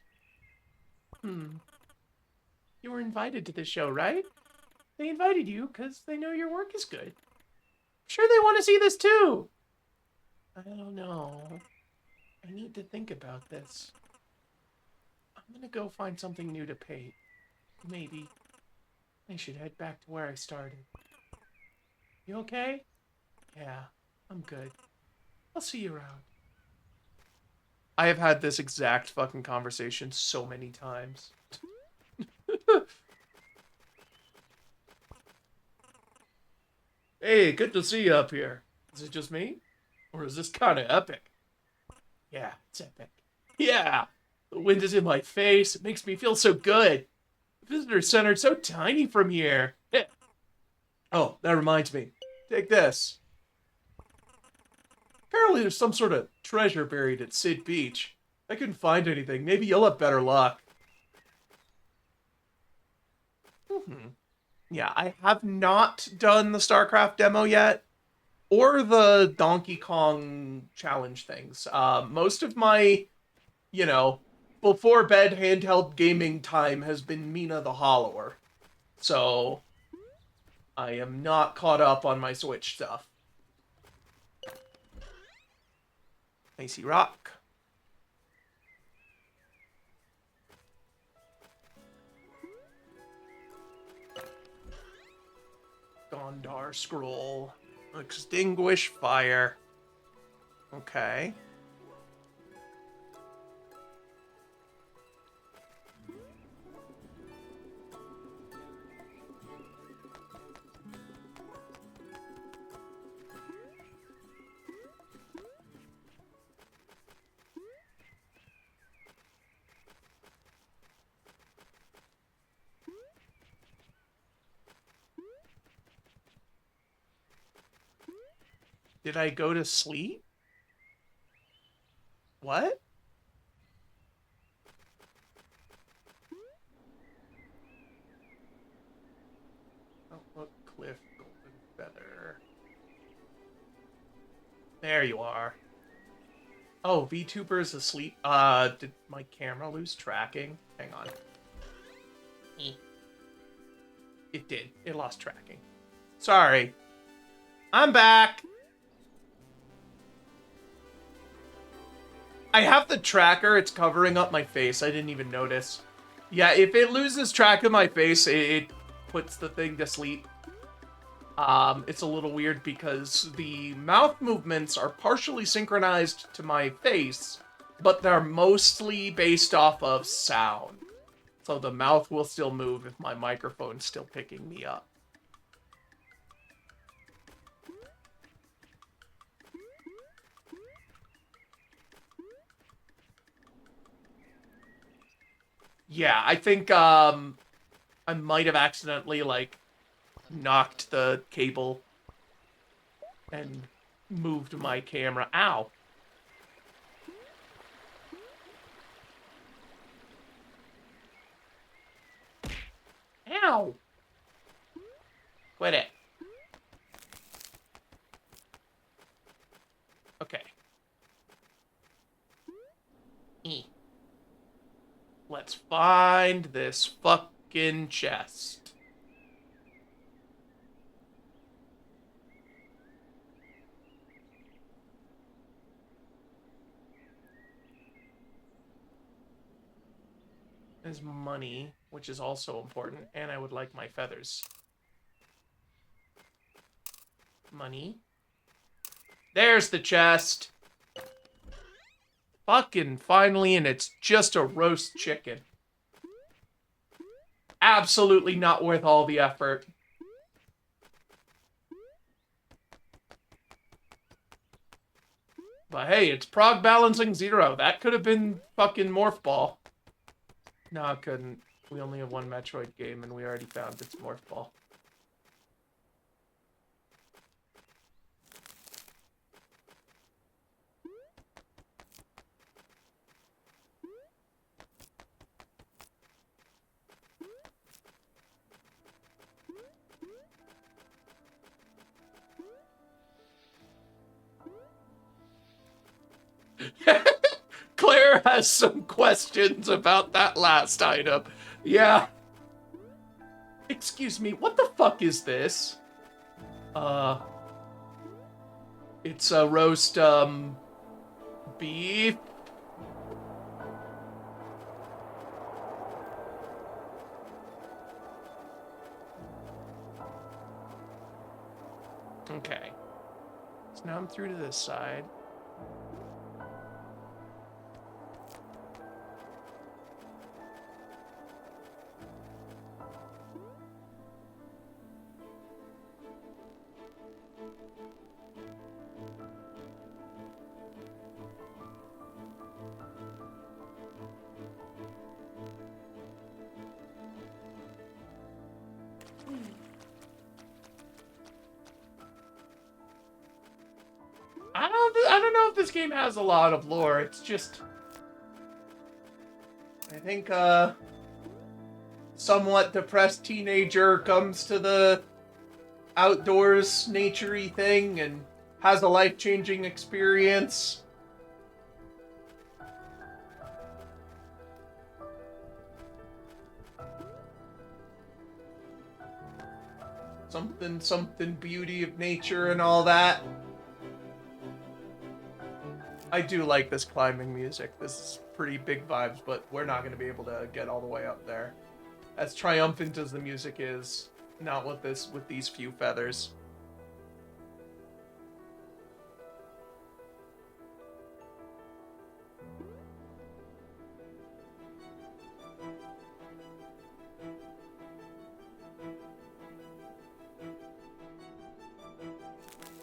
You were invited to this show, right? They invited you because they know your work is good. I'm sure they want to see this too. I don't know. I need to think about this. I'm gonna go find something new to paint. Maybe. I should head back to where I started. You okay? Yeah, I'm good. I'll see you around. I have had this exact fucking conversation so many times. Hey, good to see you up here. Is it just me? Or is this kind of epic? Yeah, it's epic. Yeah! The wind is in my face. It makes me feel so good. The visitor center's so tiny from here. Yeah. Oh, that reminds me. Take this. Apparently there's some sort of treasure buried at Sid Beach. I couldn't find anything. Maybe you'll have better luck. Yeah, I have not done the StarCraft demo yet, or the Donkey Kong challenge things. Most of my, you know, before bed handheld gaming time has been Mina the Hollower. So, I am not caught up on my Switch stuff. Icy Rock. Gondar Scroll. Extinguish fire. Okay. Did I go to sleep? What? Outlook Cliff Golden Feather. There you are. Oh, VTuber's asleep. Did my camera lose tracking? Hang on. It did. It lost tracking. Sorry. I'm back! I have the tracker. It's covering up my face. I didn't even notice. Yeah, if it loses track of my face, it puts the thing to sleep. It's a little weird because the mouth movements are partially synchronized to my face, but they're mostly based off of sound. So the mouth will still move if my microphone's still picking me up. Yeah, I think, I might have accidentally, like, knocked the cable and moved my camera. Ow. Ow. Quit it. Okay. Let's find this fucking chest. There's money, which is also important, and I would like my feathers. Money. There's the chest. Fucking finally, and it's just a roast chicken. Absolutely not worth all the effort. But hey, it's prog balancing 0. That could have been fucking Morph Ball. No, it couldn't. We only have one Metroid game, and we already found its Morph Ball. Baker has some questions about that last item. Yeah. Excuse me, what the fuck is this? It's a roast, beef. Okay. So now I'm through to this side. I don't know if this game has a lot of lore. It's just, I think somewhat depressed teenager comes to the outdoors naturey thing and has a life-changing experience. Something beauty of nature and all that. I do like this climbing music. This is pretty big vibes, but we're not going to be able to get all the way up there. As triumphant as the music is, not with these few feathers.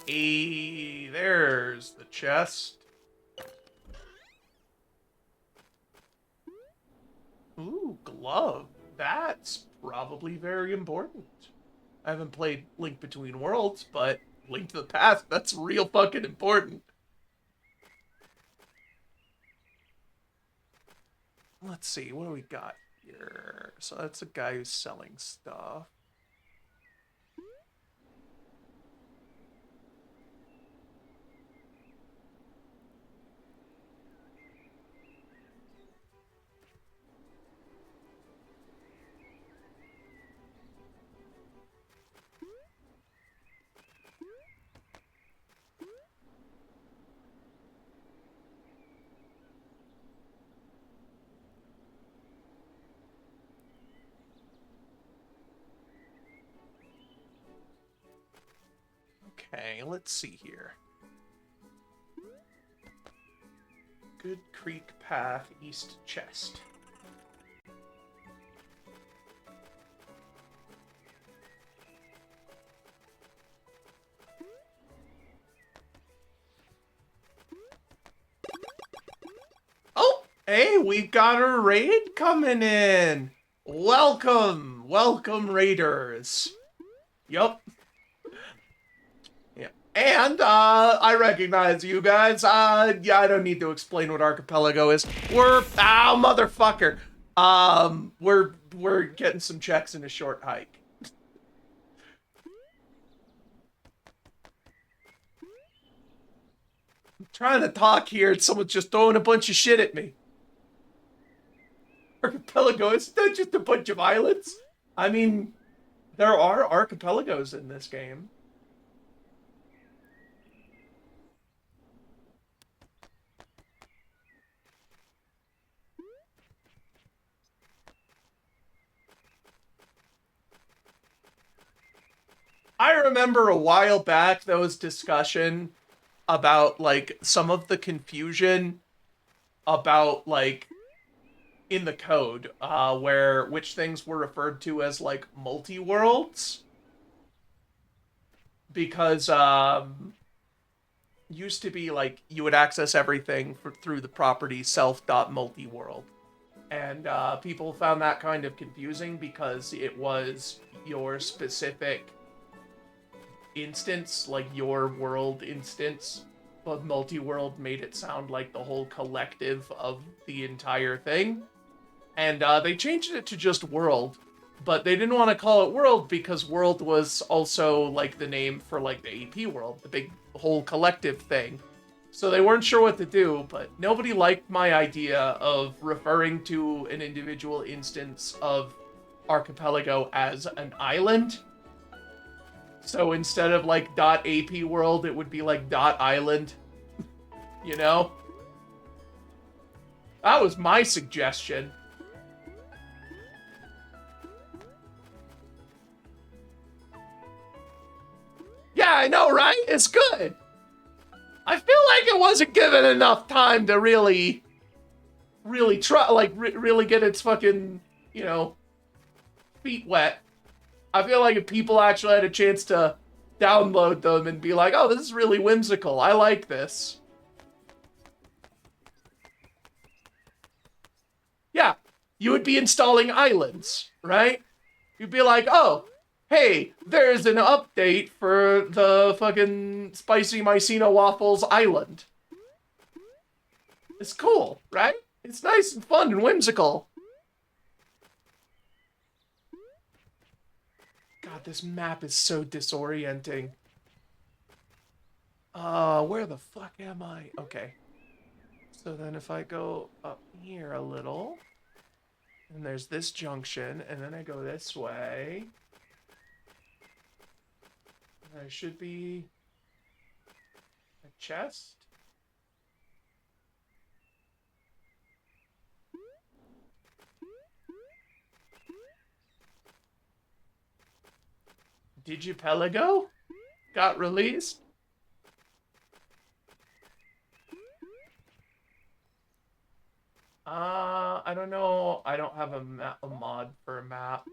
Hey, there's the chest. Ooh, glove. That's probably very important. I haven't played Link Between Worlds, but Link to the Past, that's real fucking important. Let's see, what do we got here? So that's a guy who's selling stuff. Okay, let's see here. Good Creek Path, East Chest. Oh, hey, we've got a raid coming in. Welcome, welcome raiders. Yup. And, I recognize you guys. Yeah, I don't need to explain what Archipelago is. We're, motherfucker. We're getting some checks in a short hike. I'm trying to talk here and someone's just throwing a bunch of shit at me. Archipelago, isn't that just a bunch of islands? I mean, there are archipelagos in this game. I remember a while back there was discussion about, like, some of the confusion about, like, in the code, which things were referred to as, like, multi-worlds. Because, used to be, like, you would access everything through the property self.multiworld. And, people found that kind of confusing because it was your specific instance, like your world instance, but multi-world made it sound like the whole collective of the entire thing. And they changed it to just world, but they didn't want to call it world because world was also like the name for like the AP world, the big whole collective thing. So they weren't sure what to do, but nobody liked my idea of referring to an individual instance of Archipelago as an island. So instead of like .ap world, it would be like .island. You know? That was my suggestion. Yeah, I know, right? It's good. I feel like it wasn't given enough time to really try, like, really get its fucking, you know, feet wet. I feel like if people actually had a chance to download them and be like, oh, this is really whimsical. I like this. Yeah, you would be installing islands, right? You'd be like, oh, hey, there's an update for the fucking Spicy Mycena Waffles Island. It's cool, right? It's nice and fun and whimsical. God, this map is so disorienting. Where the fuck am I? Okay. So then if I go up here a little, and there's this junction, and then I go this way, there should be a chest. Digipelago got released. I don't know. I don't have a mod for a map.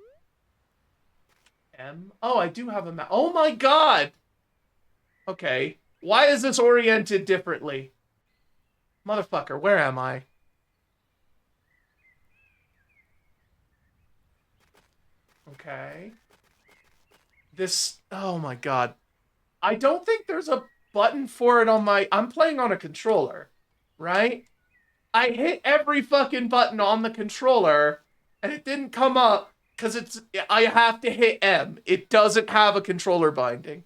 Oh, I do have a map. Oh my god! Okay. Why is this oriented differently? Motherfucker, where am I? Okay. This, oh my god. I don't think there's a button for it on my, I'm playing on a controller, right? I hit every fucking button on the controller, and it didn't come up, because I have to hit M. It doesn't have a controller binding.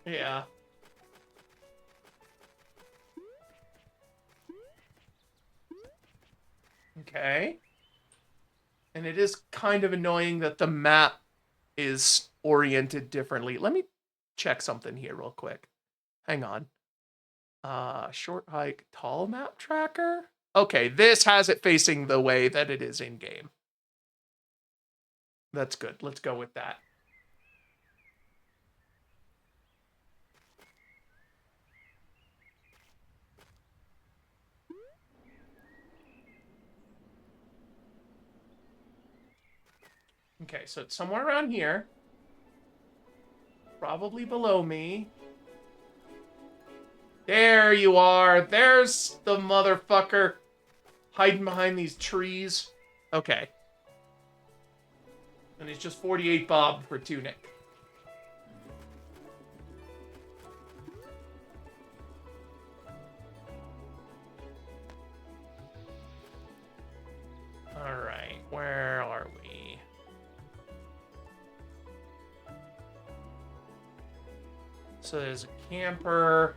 Yeah. Okay. And it is kind of annoying that the map is oriented differently. Let me check something here real quick. Hang on. Short hike, tall map tracker? Okay, this has it facing the way that it is in game. That's good. Let's go with that. Okay, so it's somewhere around here. Probably below me. There you are. There's the motherfucker hiding behind these trees. Okay. And he's just 48 bob for tunic. Alright, where are we? So there's a camper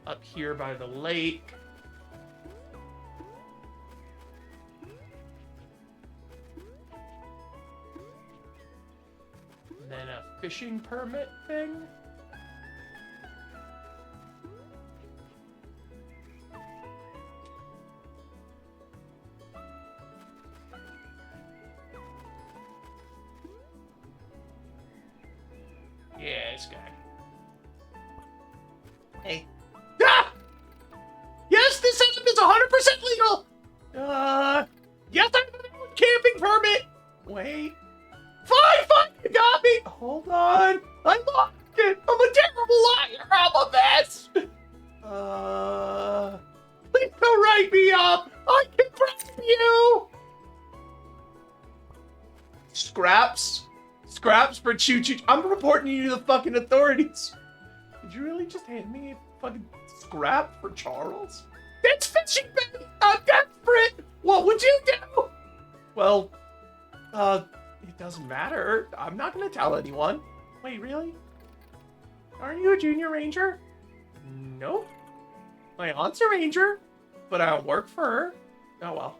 up here by the lake. And then a fishing permit thing. Yeah, this guy. Hey. Ah! Yes, this setup is 100% legal! Yes, I have a camping permit! Wait. Fine, you got me! Hold on. I lost it! I'm a terrible liar! I'm a mess! Please don't write me up! I can bribe you! Scraps? Scraps for choo-choo. I'm reporting you to the fucking authorities. Did you really just hand me a fucking scrap for Charles? That's fishing bait! I'm desperate! What would you do? Well, it doesn't matter. I'm not gonna tell anyone. Wait, really? Aren't you a junior ranger? Nope. My aunt's a ranger, but I don't work for her. Oh well.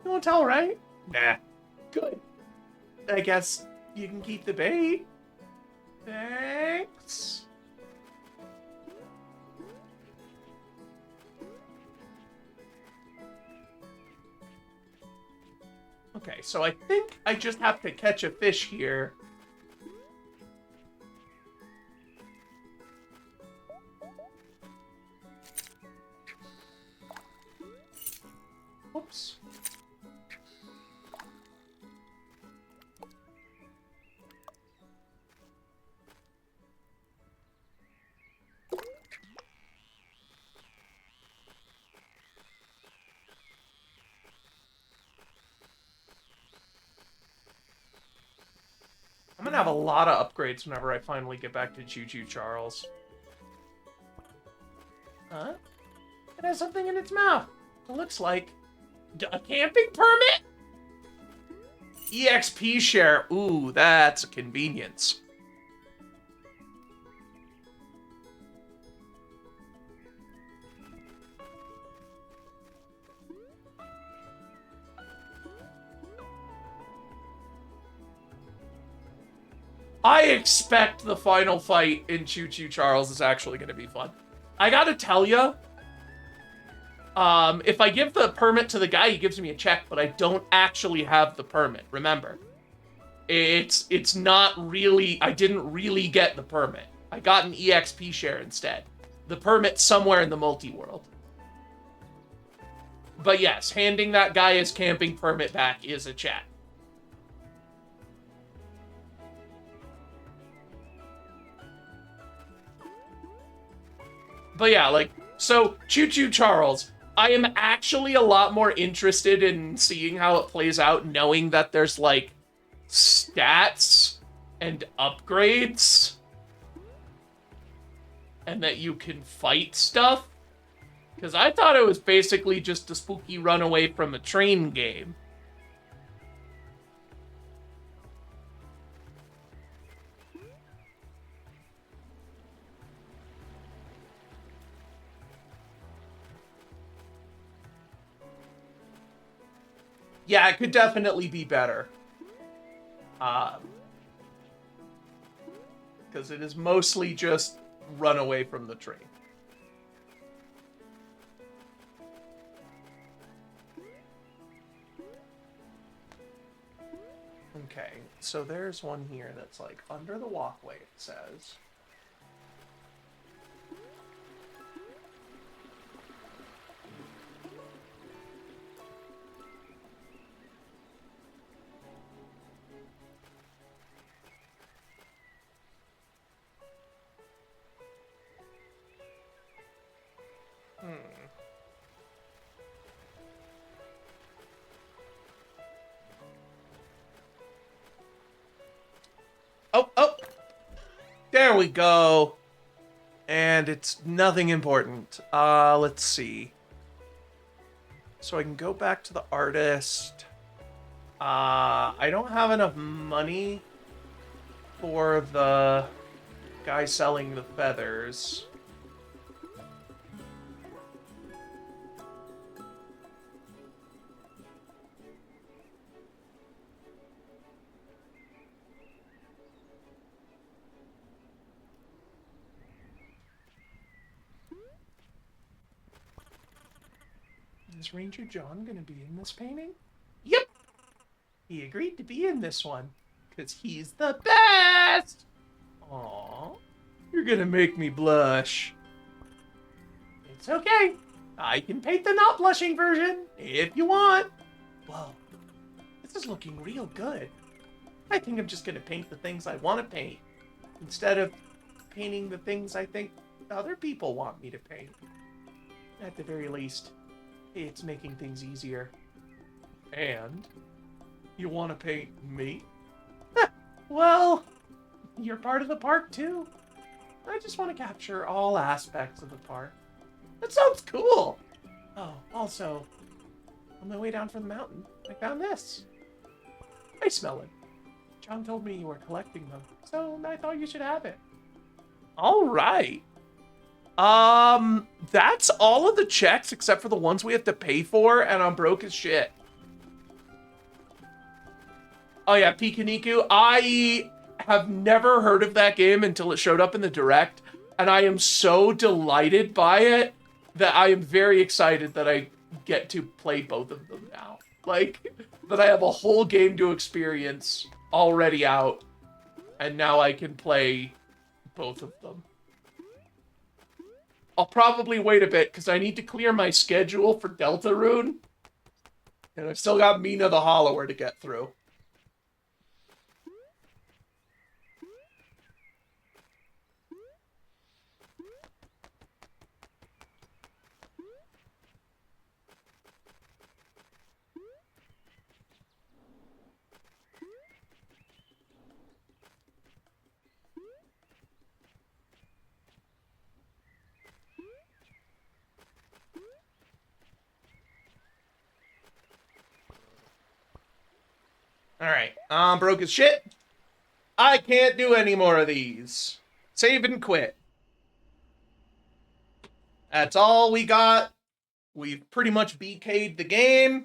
You won't tell, right? Nah. Good. I guess you can keep the bait. Thanks. Okay, so I think I just have to catch a fish here. Oops. I'm gonna have a lot of upgrades whenever I finally get back to Choo Choo Charles. Huh? It has something in its mouth. It looks like a camping permit? EXP share. Ooh, that's a convenience. I expect the final fight in Choo Choo Charles is actually going to be fun. I gotta tell ya, if I give the permit to the guy, he gives me a check, but I don't actually have the permit, remember. It's not really, I didn't really get the permit. I got an EXP share instead. The permit's somewhere in the multi-world. But yes, handing that guy his camping permit back is a check. But yeah, like, so, Choo Choo Charles, I am actually a lot more interested in seeing how it plays out, knowing that there's, like, stats and upgrades, and that you can fight stuff. Because I thought it was basically just a spooky runaway from a train game. Yeah, it could definitely be better. Because it is mostly just run away from the train. Okay, so there's one here that's like under the walkway, it says. Oh! There we go. And it's nothing important. Let's see. So I can go back to the artist. I don't have enough money for the guy selling the feathers. Is Ranger John gonna be in this painting? Yep! He agreed to be in this one, because he's the best! Aww. You're gonna make me blush. It's okay. I can paint the not blushing version, if you want. Whoa. This is looking real good. I think I'm just gonna paint the things I want to paint, instead of painting the things I think other people want me to paint. At the very least, it's making things easier. And you want to paint me? Well, you're part of the park too. I just want to capture all aspects of the park. That sounds cool. Oh, also, on my way down from the mountain, I found this. Ice melon. John told me you were collecting them, so I thought you should have it. All right. That's all of the checks except for the ones we have to pay for, and I'm broke as shit. Oh yeah, Pikuniku. I have never heard of that game until it showed up in the Direct, and I am so delighted by it that I am very excited that I get to play both of them now. Like, that I have a whole game to experience already out, and now I can play both of them. I'll probably wait a bit, because I need to clear my schedule for Deltarune, and I've still got Mina the Hollower to get through. Alright, I'm broke as shit. I can't do any more of these. Save and quit. That's all we got. We've pretty much BK'd the game.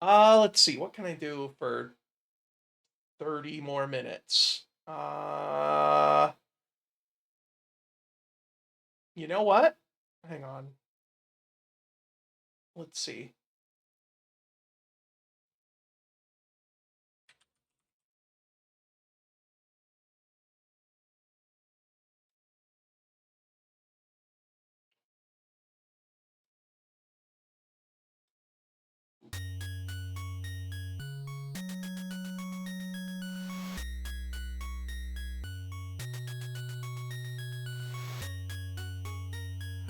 Let's see, what can I do for 30 more minutes? You know what? Hang on. Let's see.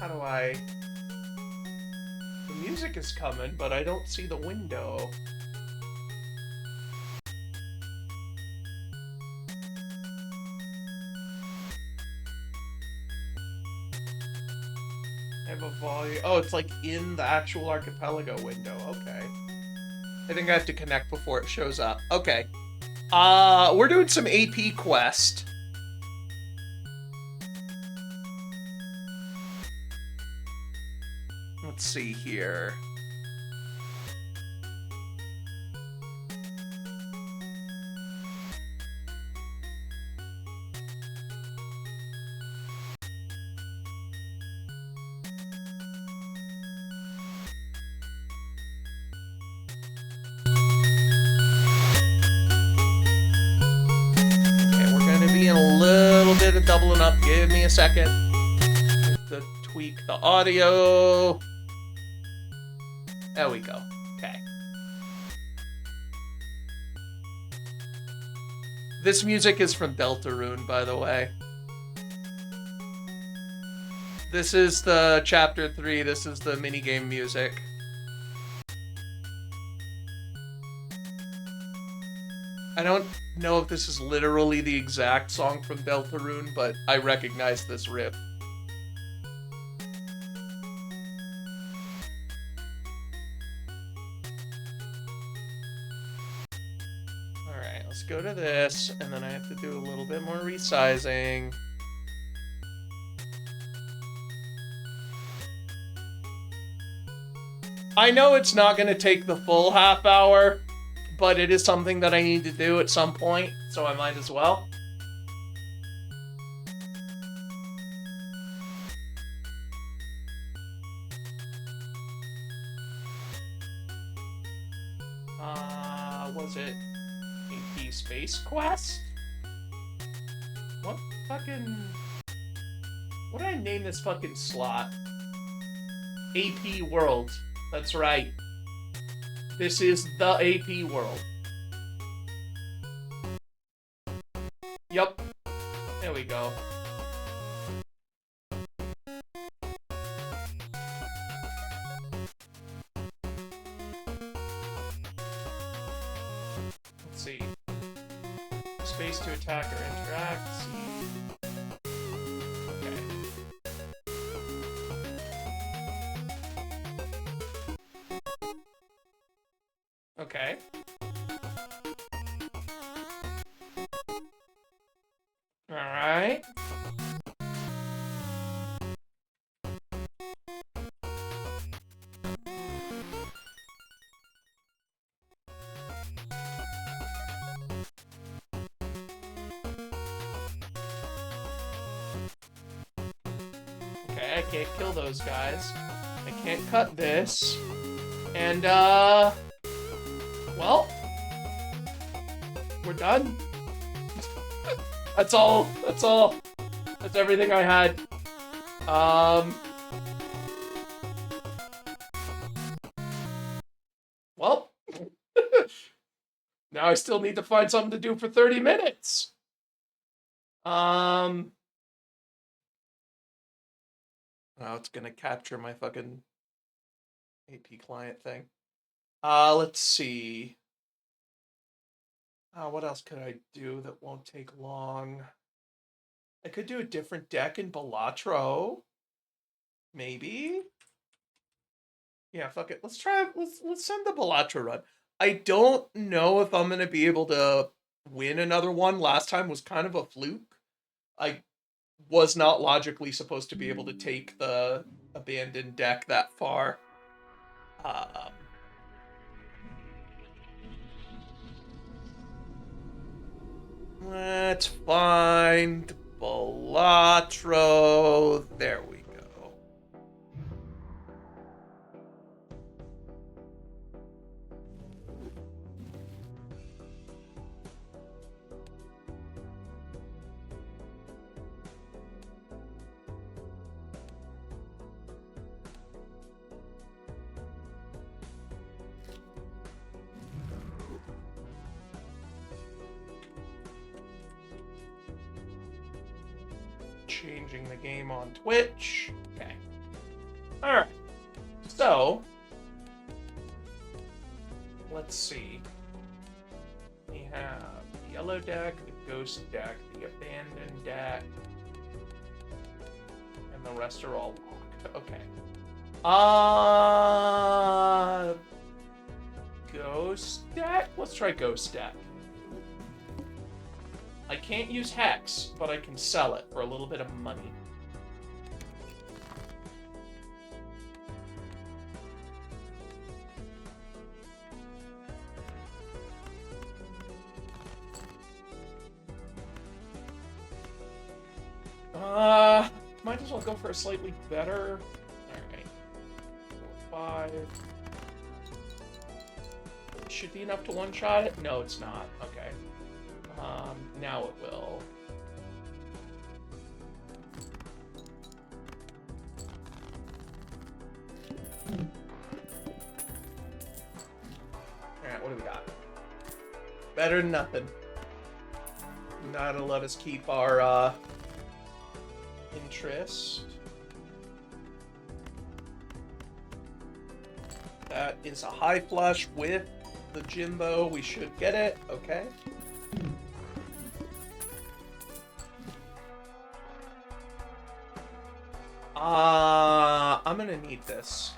How do I... The music is coming, but I don't see the window. I have a volume... Oh, it's like in the actual archipelago window. Okay. I think I have to connect before it shows up. Okay. We're doing some AP quest. Let's see here. Doubling up. Give me a second. To tweak the audio. There we go. Okay. This music is from Deltarune, by the way. This is the Chapter 3. This is the minigame music. I don't know if this is literally the exact song from Deltarune, but I recognize this riff. Alright, let's go to this, and then I have to do a little bit more resizing. I know it's not going to take the full half hour, but it is something that I need to do at some point, so I might as well. Was it AP Space Quest? What fucking... What did I name this fucking slot? AP World. That's right. This is the AP World. Yup. There we go. Let's see. Space to attack or interact. Okay. Alright. Okay, I can't kill those guys. I can't cut this. And, well, we're done. That's all. That's all. That's everything I had. Well, now I still need to find something to do for 30 minutes. Oh, it's gonna capture my fucking AP client thing. Let's see. What else could I do that won't take long? I could do a different deck in Balatro. Maybe? Yeah, fuck it. Let's try, let's send the Balatro run. I don't know if I'm gonna be able to win another one. Last time was kind of a fluke. I was not logically supposed to be able to take the abandoned deck that far. Let's find Balatro. There we go. Changing the game on Twitch. Okay. Alright. So, let's see. We have the yellow deck, the ghost deck, the abandoned deck, and the rest are all locked. Okay. Ghost deck? Let's try ghost deck. I can't use Hex, but I can sell it for a little bit of money. Might as well go for a slightly better. Alright. 4, 5. Should be enough to one-shot it? No, it's not. Okay. Now it will. Alright, what do we got? Better than nothing. Not gonna let us keep our, interest. That is a high flush with the Jimbo. We should get it. Okay. I'm gonna need this.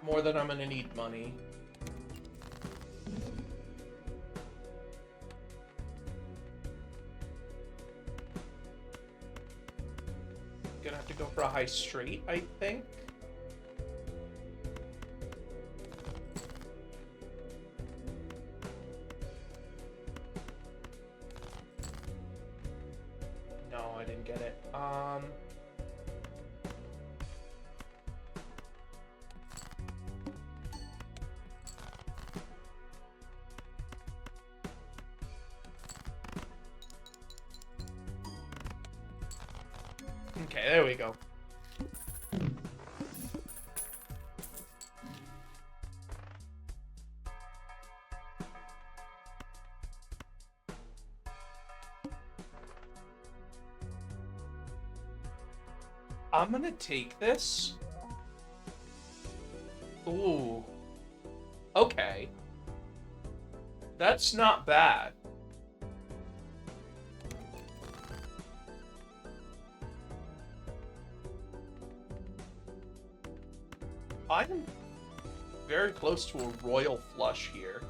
More than I'm gonna need money. Gonna have to go for a high straight, I think. No, I didn't get it. Okay, there we go. I'm gonna take this. Ooh. Okay. That's not bad. very close to a royal flush here.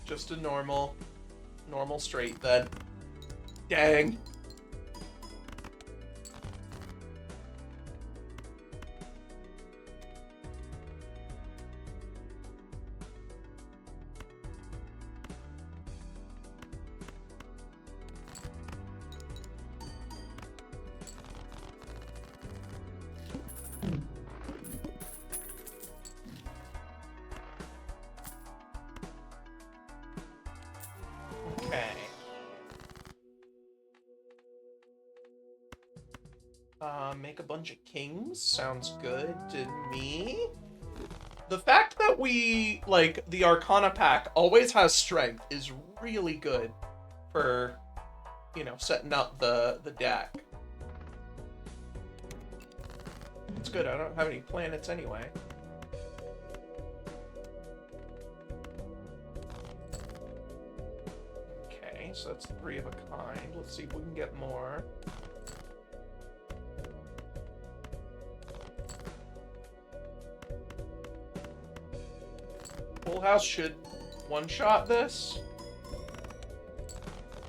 Just a normal straight then. Dang. Make a bunch of kings sounds good to me. The fact that we, like, the Arcana pack always has strength is really good for, you know, setting up the deck. It's good, I don't have any planets anyway. Okay, so that's 3 of a kind. Let's see if we can get more. Full House should one-shot this.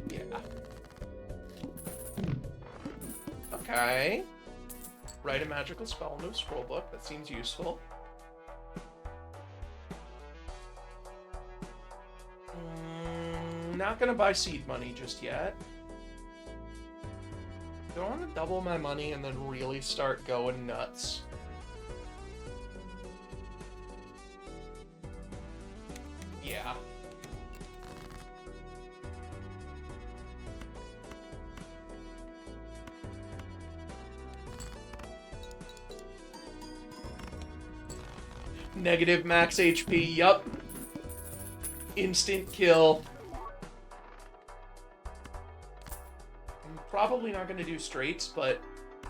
Yeah. Okay. Write a magical spell into a scroll book. That seems useful. Not gonna buy seed money just yet. Do I want to double my money and then really start going nuts? Yeah. Negative max HP, yup. Instant kill. I'm probably not going to do straights, but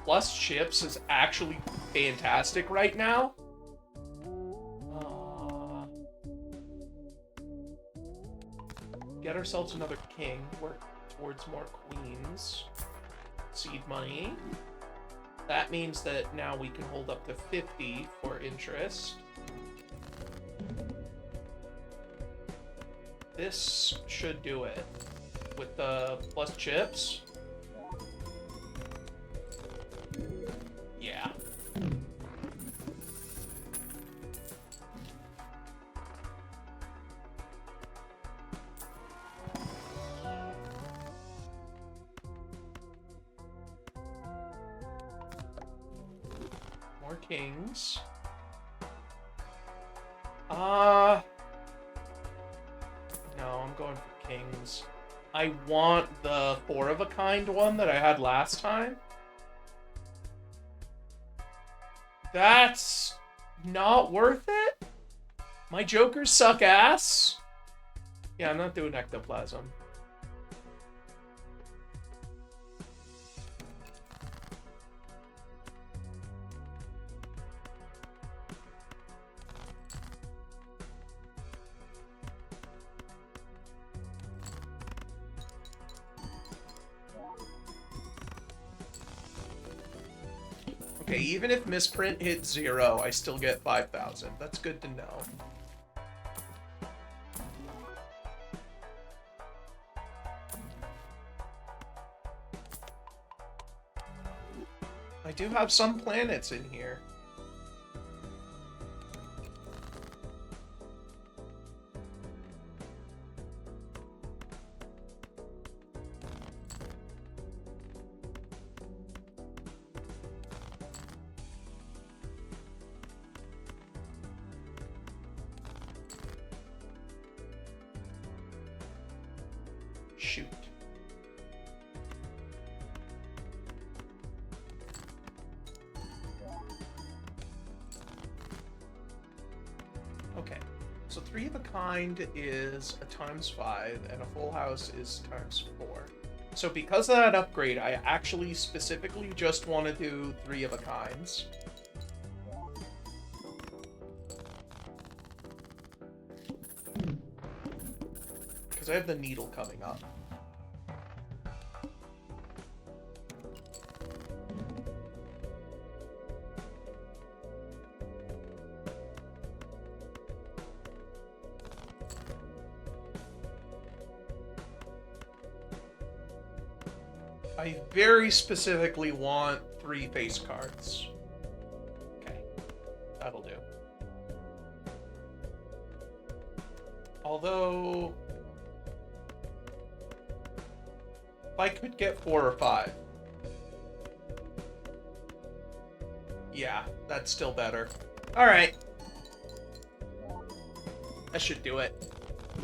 plus chips is actually fantastic right now. Get ourselves another king, work towards more queens. Seed money. That means that now we can hold up to 50 for interest. This should do it. With the plus chips. Yeah. More kings. No, I'm going for kings. I want the 4 of a kind one that I had last time. That's not worth it? My jokers suck ass? Yeah, I'm not doing ectoplasm. Okay, even if misprint hits 0, I still get 5,000. That's good to know. I do have some planets in here. Shoot. Okay, so 3 of a kind is a ×5, and a full house is ×4. So because of that upgrade, I actually specifically just want to do 3 of a kinds. Because I have the needle coming up. I very specifically want 3 face cards. Okay, that'll do. Although, if I could get 4 or 5. Yeah, that's still better. Alright. That should do it.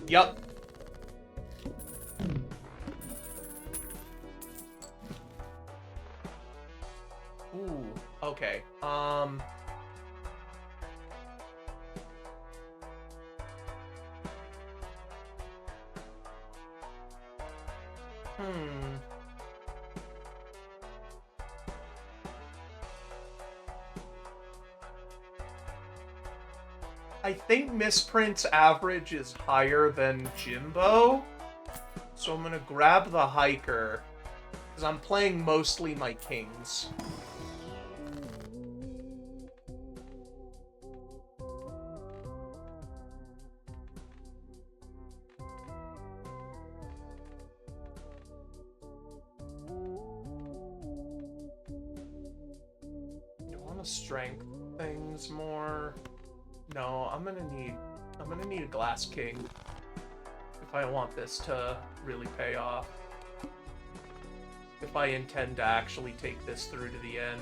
Yup. Ooh, okay. I think Misprint's average is higher than Jimbo, so I'm gonna grab the Hiker, because I'm playing mostly my kings. You want to strength things more? No, I'm gonna need a Glass King if I want this to really pay off. If I intend to actually take this through to the end.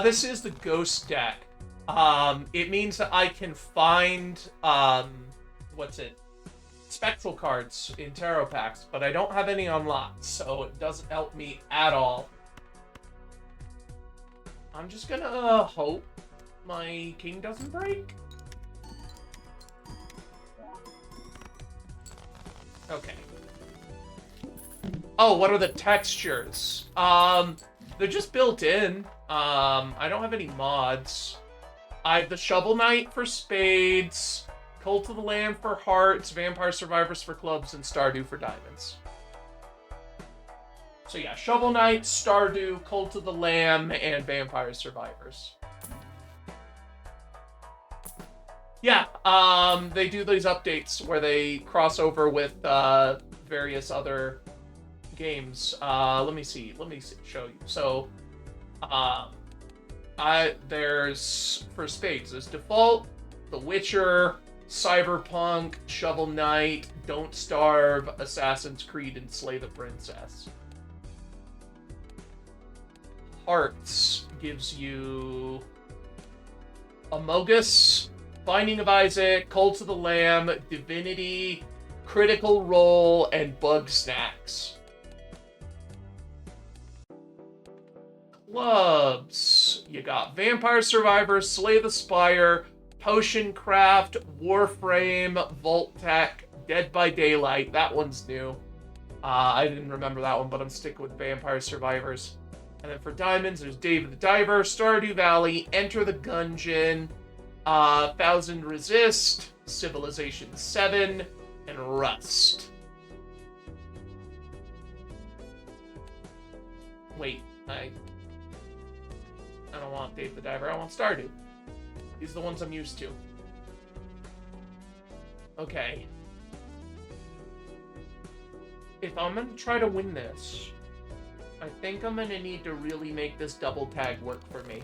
This is the Ghost deck. It means that I can find, spectral cards in tarot packs, but I don't have any unlocked, so it doesn't help me at all. I'm just gonna hope my king doesn't break. Okay. Oh, what are the textures? They're just built in. I don't have any mods. I have the Shovel Knight for spades, Cult of the Lamb for hearts, Vampire Survivors for clubs, and Stardew for diamonds. So yeah, Shovel Knight, Stardew, Cult of the Lamb, and Vampire Survivors. Yeah, they do these updates where they cross over with various other games. Let me show you. So, there's, for spades, there's Default, The Witcher, Cyberpunk, Shovel Knight, Don't Starve, Assassin's Creed, and Slay the Princess. Hearts gives you Amogus, Binding of Isaac, Cult of the Lamb, Divinity, Critical Role, and Bug Snacks. Clubs. You got Vampire Survivors, Slay the Spire, Potion Craft, Warframe, Vault Tech, Dead by Daylight. That one's new. I didn't remember that one, but I'm sticking with Vampire Survivors. And then for diamonds, there's Dave the Diver, Stardew Valley, Enter the Gungeon, Thousand Resist, Civilization 7, and Rust. Wait, I don't want Dave the Diver, I want Stardew. These are the ones I'm used to. Okay. If I'm gonna try to win this, I think I'm gonna need to really make this double tag work for me.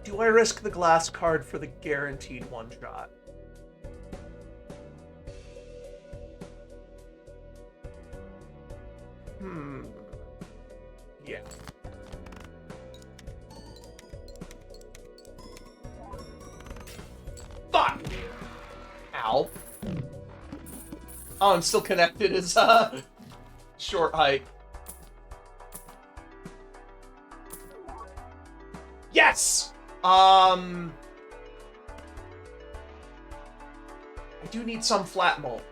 Do I risk the glass card for the guaranteed one shot? Yeah. Fuck! Ow. Oh, I'm still connected as short hike. Yes! I do need some flat mold.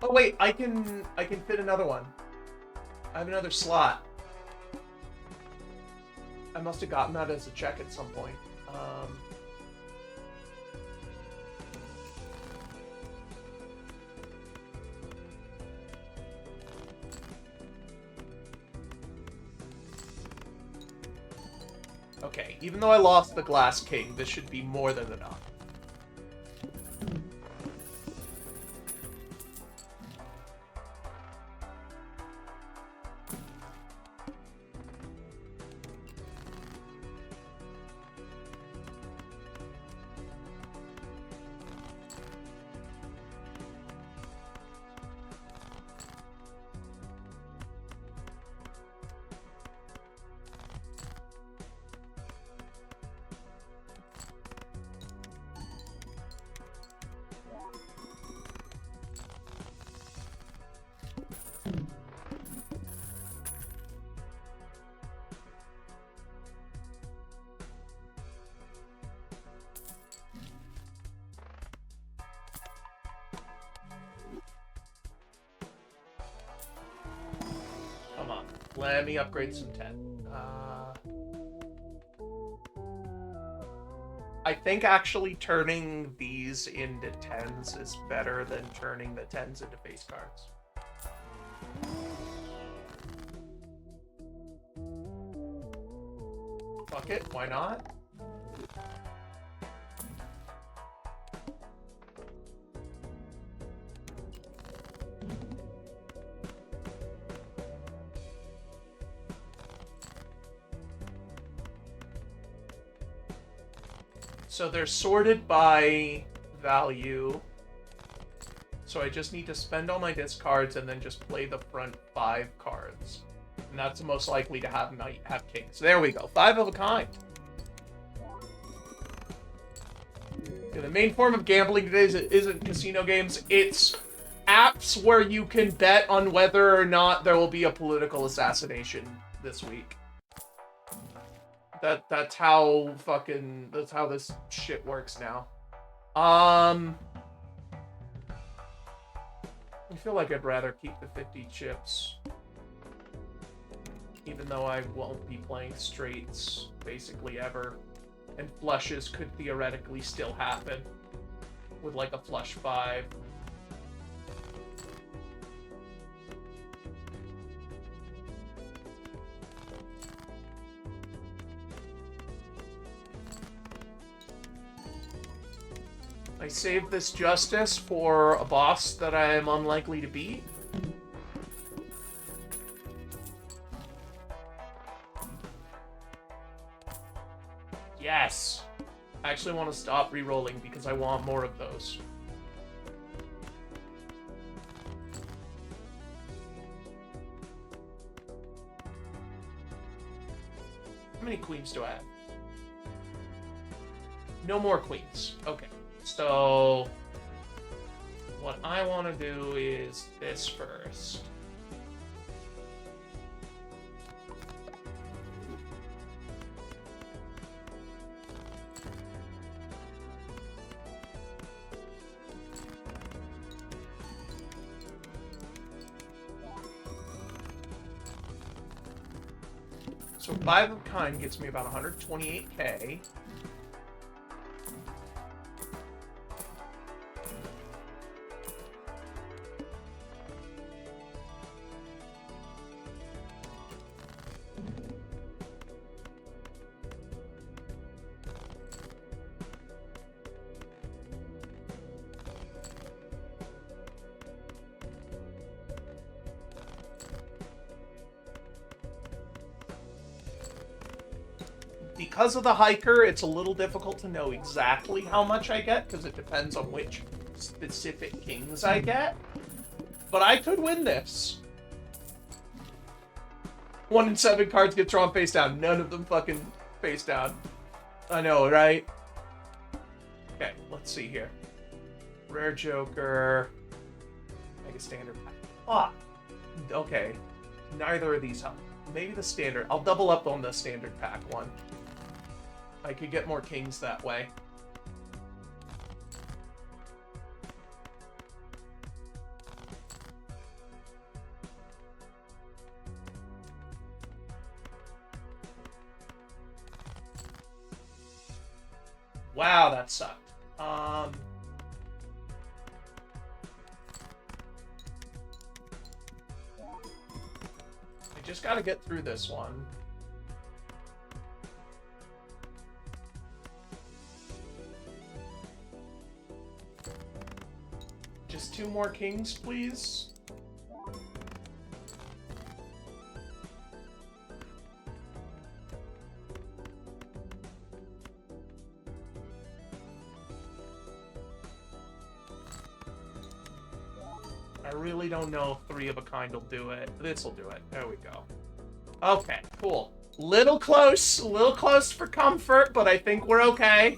Oh wait, I can fit another one. I have another slot. I must have gotten that as a check at some point. Okay, even though I lost the Glass King, this should be more than enough. Come on, let me upgrade some 10. I think actually turning these into 10s is better than turning the 10s into face cards. Fuck it, why not? So they're sorted by value. So I just need to spend all my discards and then just play the front 5 cards. And that's most likely to have knight, have king. So there we go. 5 of a kind. Yeah, the main form of gambling today isn't casino games. It's apps where you can bet on whether or not there will be a political assassination this week. That's how this shit works now. I feel like I'd rather keep the 50 chips. Even though I won't be playing straights basically ever. And flushes could theoretically still happen. With like a flush 5. I saved this justice for a boss that I am unlikely to beat. Yes! I actually want to stop re-rolling because I want more of those. How many queens do I have? No more queens. Okay. So, what I want to do is this first. So 5 of kind gets me about 128k. Because of the hiker, it's a little difficult to know exactly how much I get, because it depends on which specific kings I get. But I could win this. 1 in 7 cards get drawn face down. None of them fucking face down. I know, right? Okay, let's see here. Rare Joker. Make a standard pack. Ah! Okay. Neither of these help. Maybe the standard. I'll double up on the standard pack one. I could get more kings that way. Wow, that sucked. I just gotta get through this one. Just 2 more kings, please. I really don't know if 3 of a kind will do it. This will do it. There we go. Okay, cool. Little close for comfort, but I think we're okay.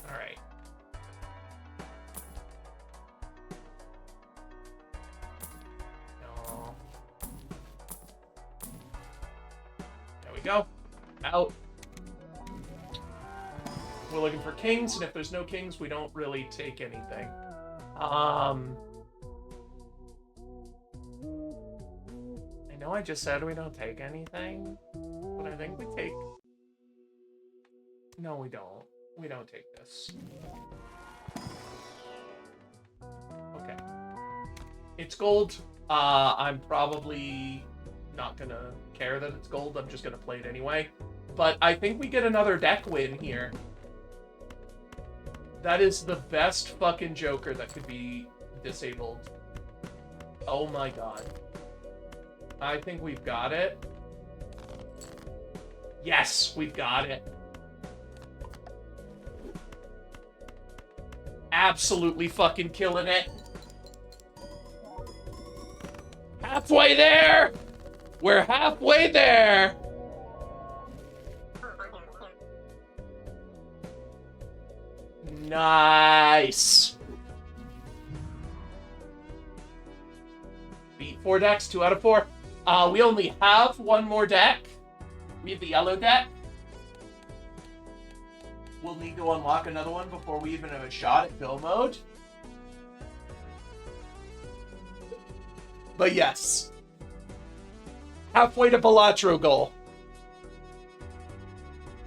All right. No. There we go. Out. We're looking for kings, and if there's no kings, we don't really take anything. I know I just said we don't take anything, but I think we take... No, we don't. We don't take this. Okay. It's gold. I'm probably not gonna care that it's gold. I'm just gonna play it anyway. But I think we get another deck win here. That is the best fucking Joker that could be disabled. Oh my god. I think we've got it. Yes, we've got it. Absolutely fucking killing it. Halfway there! We're halfway there! Nice. Beat 4 decks, 2 out of 4. We only have 1 more deck. We have the yellow deck. We'll need to unlock another one before we even have a shot at go mode. But yes. Halfway to Balatro goal.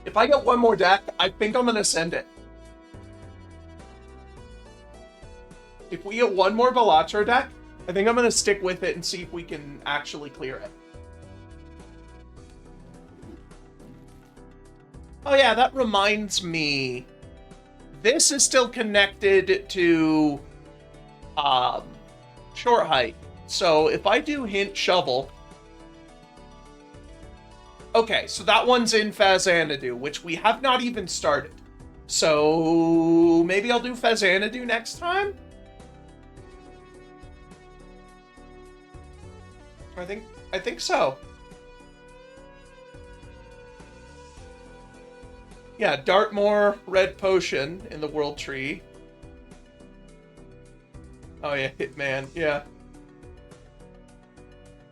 If I get 1 more deck, I think I'm gonna send it. If we get 1 more Balatro deck, I think I'm going to stick with it and see if we can actually clear it. Oh yeah, that reminds me. This is still connected to Short Hike. So if I do Hint Shovel... Okay, so that one's in Fazanadu, which we have not even started. So maybe I'll do Fazanadu next time? I think so. Yeah, Dartmoor, Red Potion in the World Tree. Oh yeah, Hitman, yeah.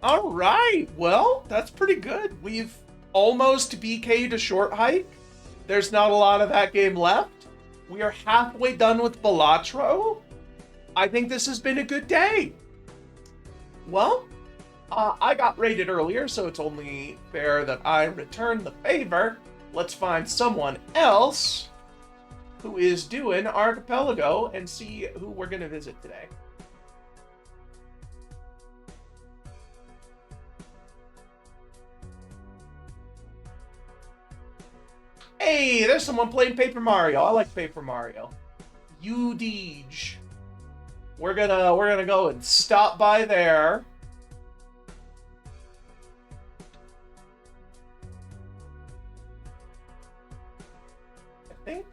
Alright, well, that's pretty good. We've almost BK'd a Short Hike. There's not a lot of that game left. We are halfway done with Balatro. I think this has been a good day. Well, I got rated earlier, so it's only fair that I return the favor. Let's find someone else who is doing Archipelago and see who we're going to visit today. Hey, there's someone playing Paper Mario. I like Paper Mario. Udege. we're gonna go and stop by there. I think.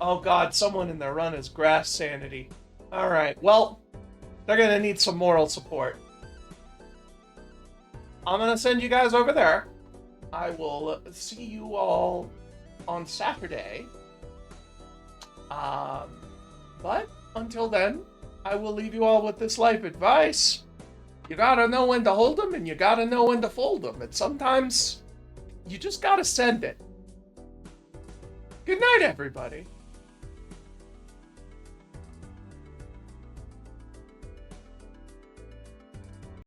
Oh god, someone in their run is grass sanity. Alright, well, they're gonna need some moral support. I'm gonna send you guys over there. I will see you all on Saturday. But until then, I will leave you all with this life advice. You gotta know when to hold them, and you gotta know when to fold them. And sometimes, you just gotta send it. Good night, everybody.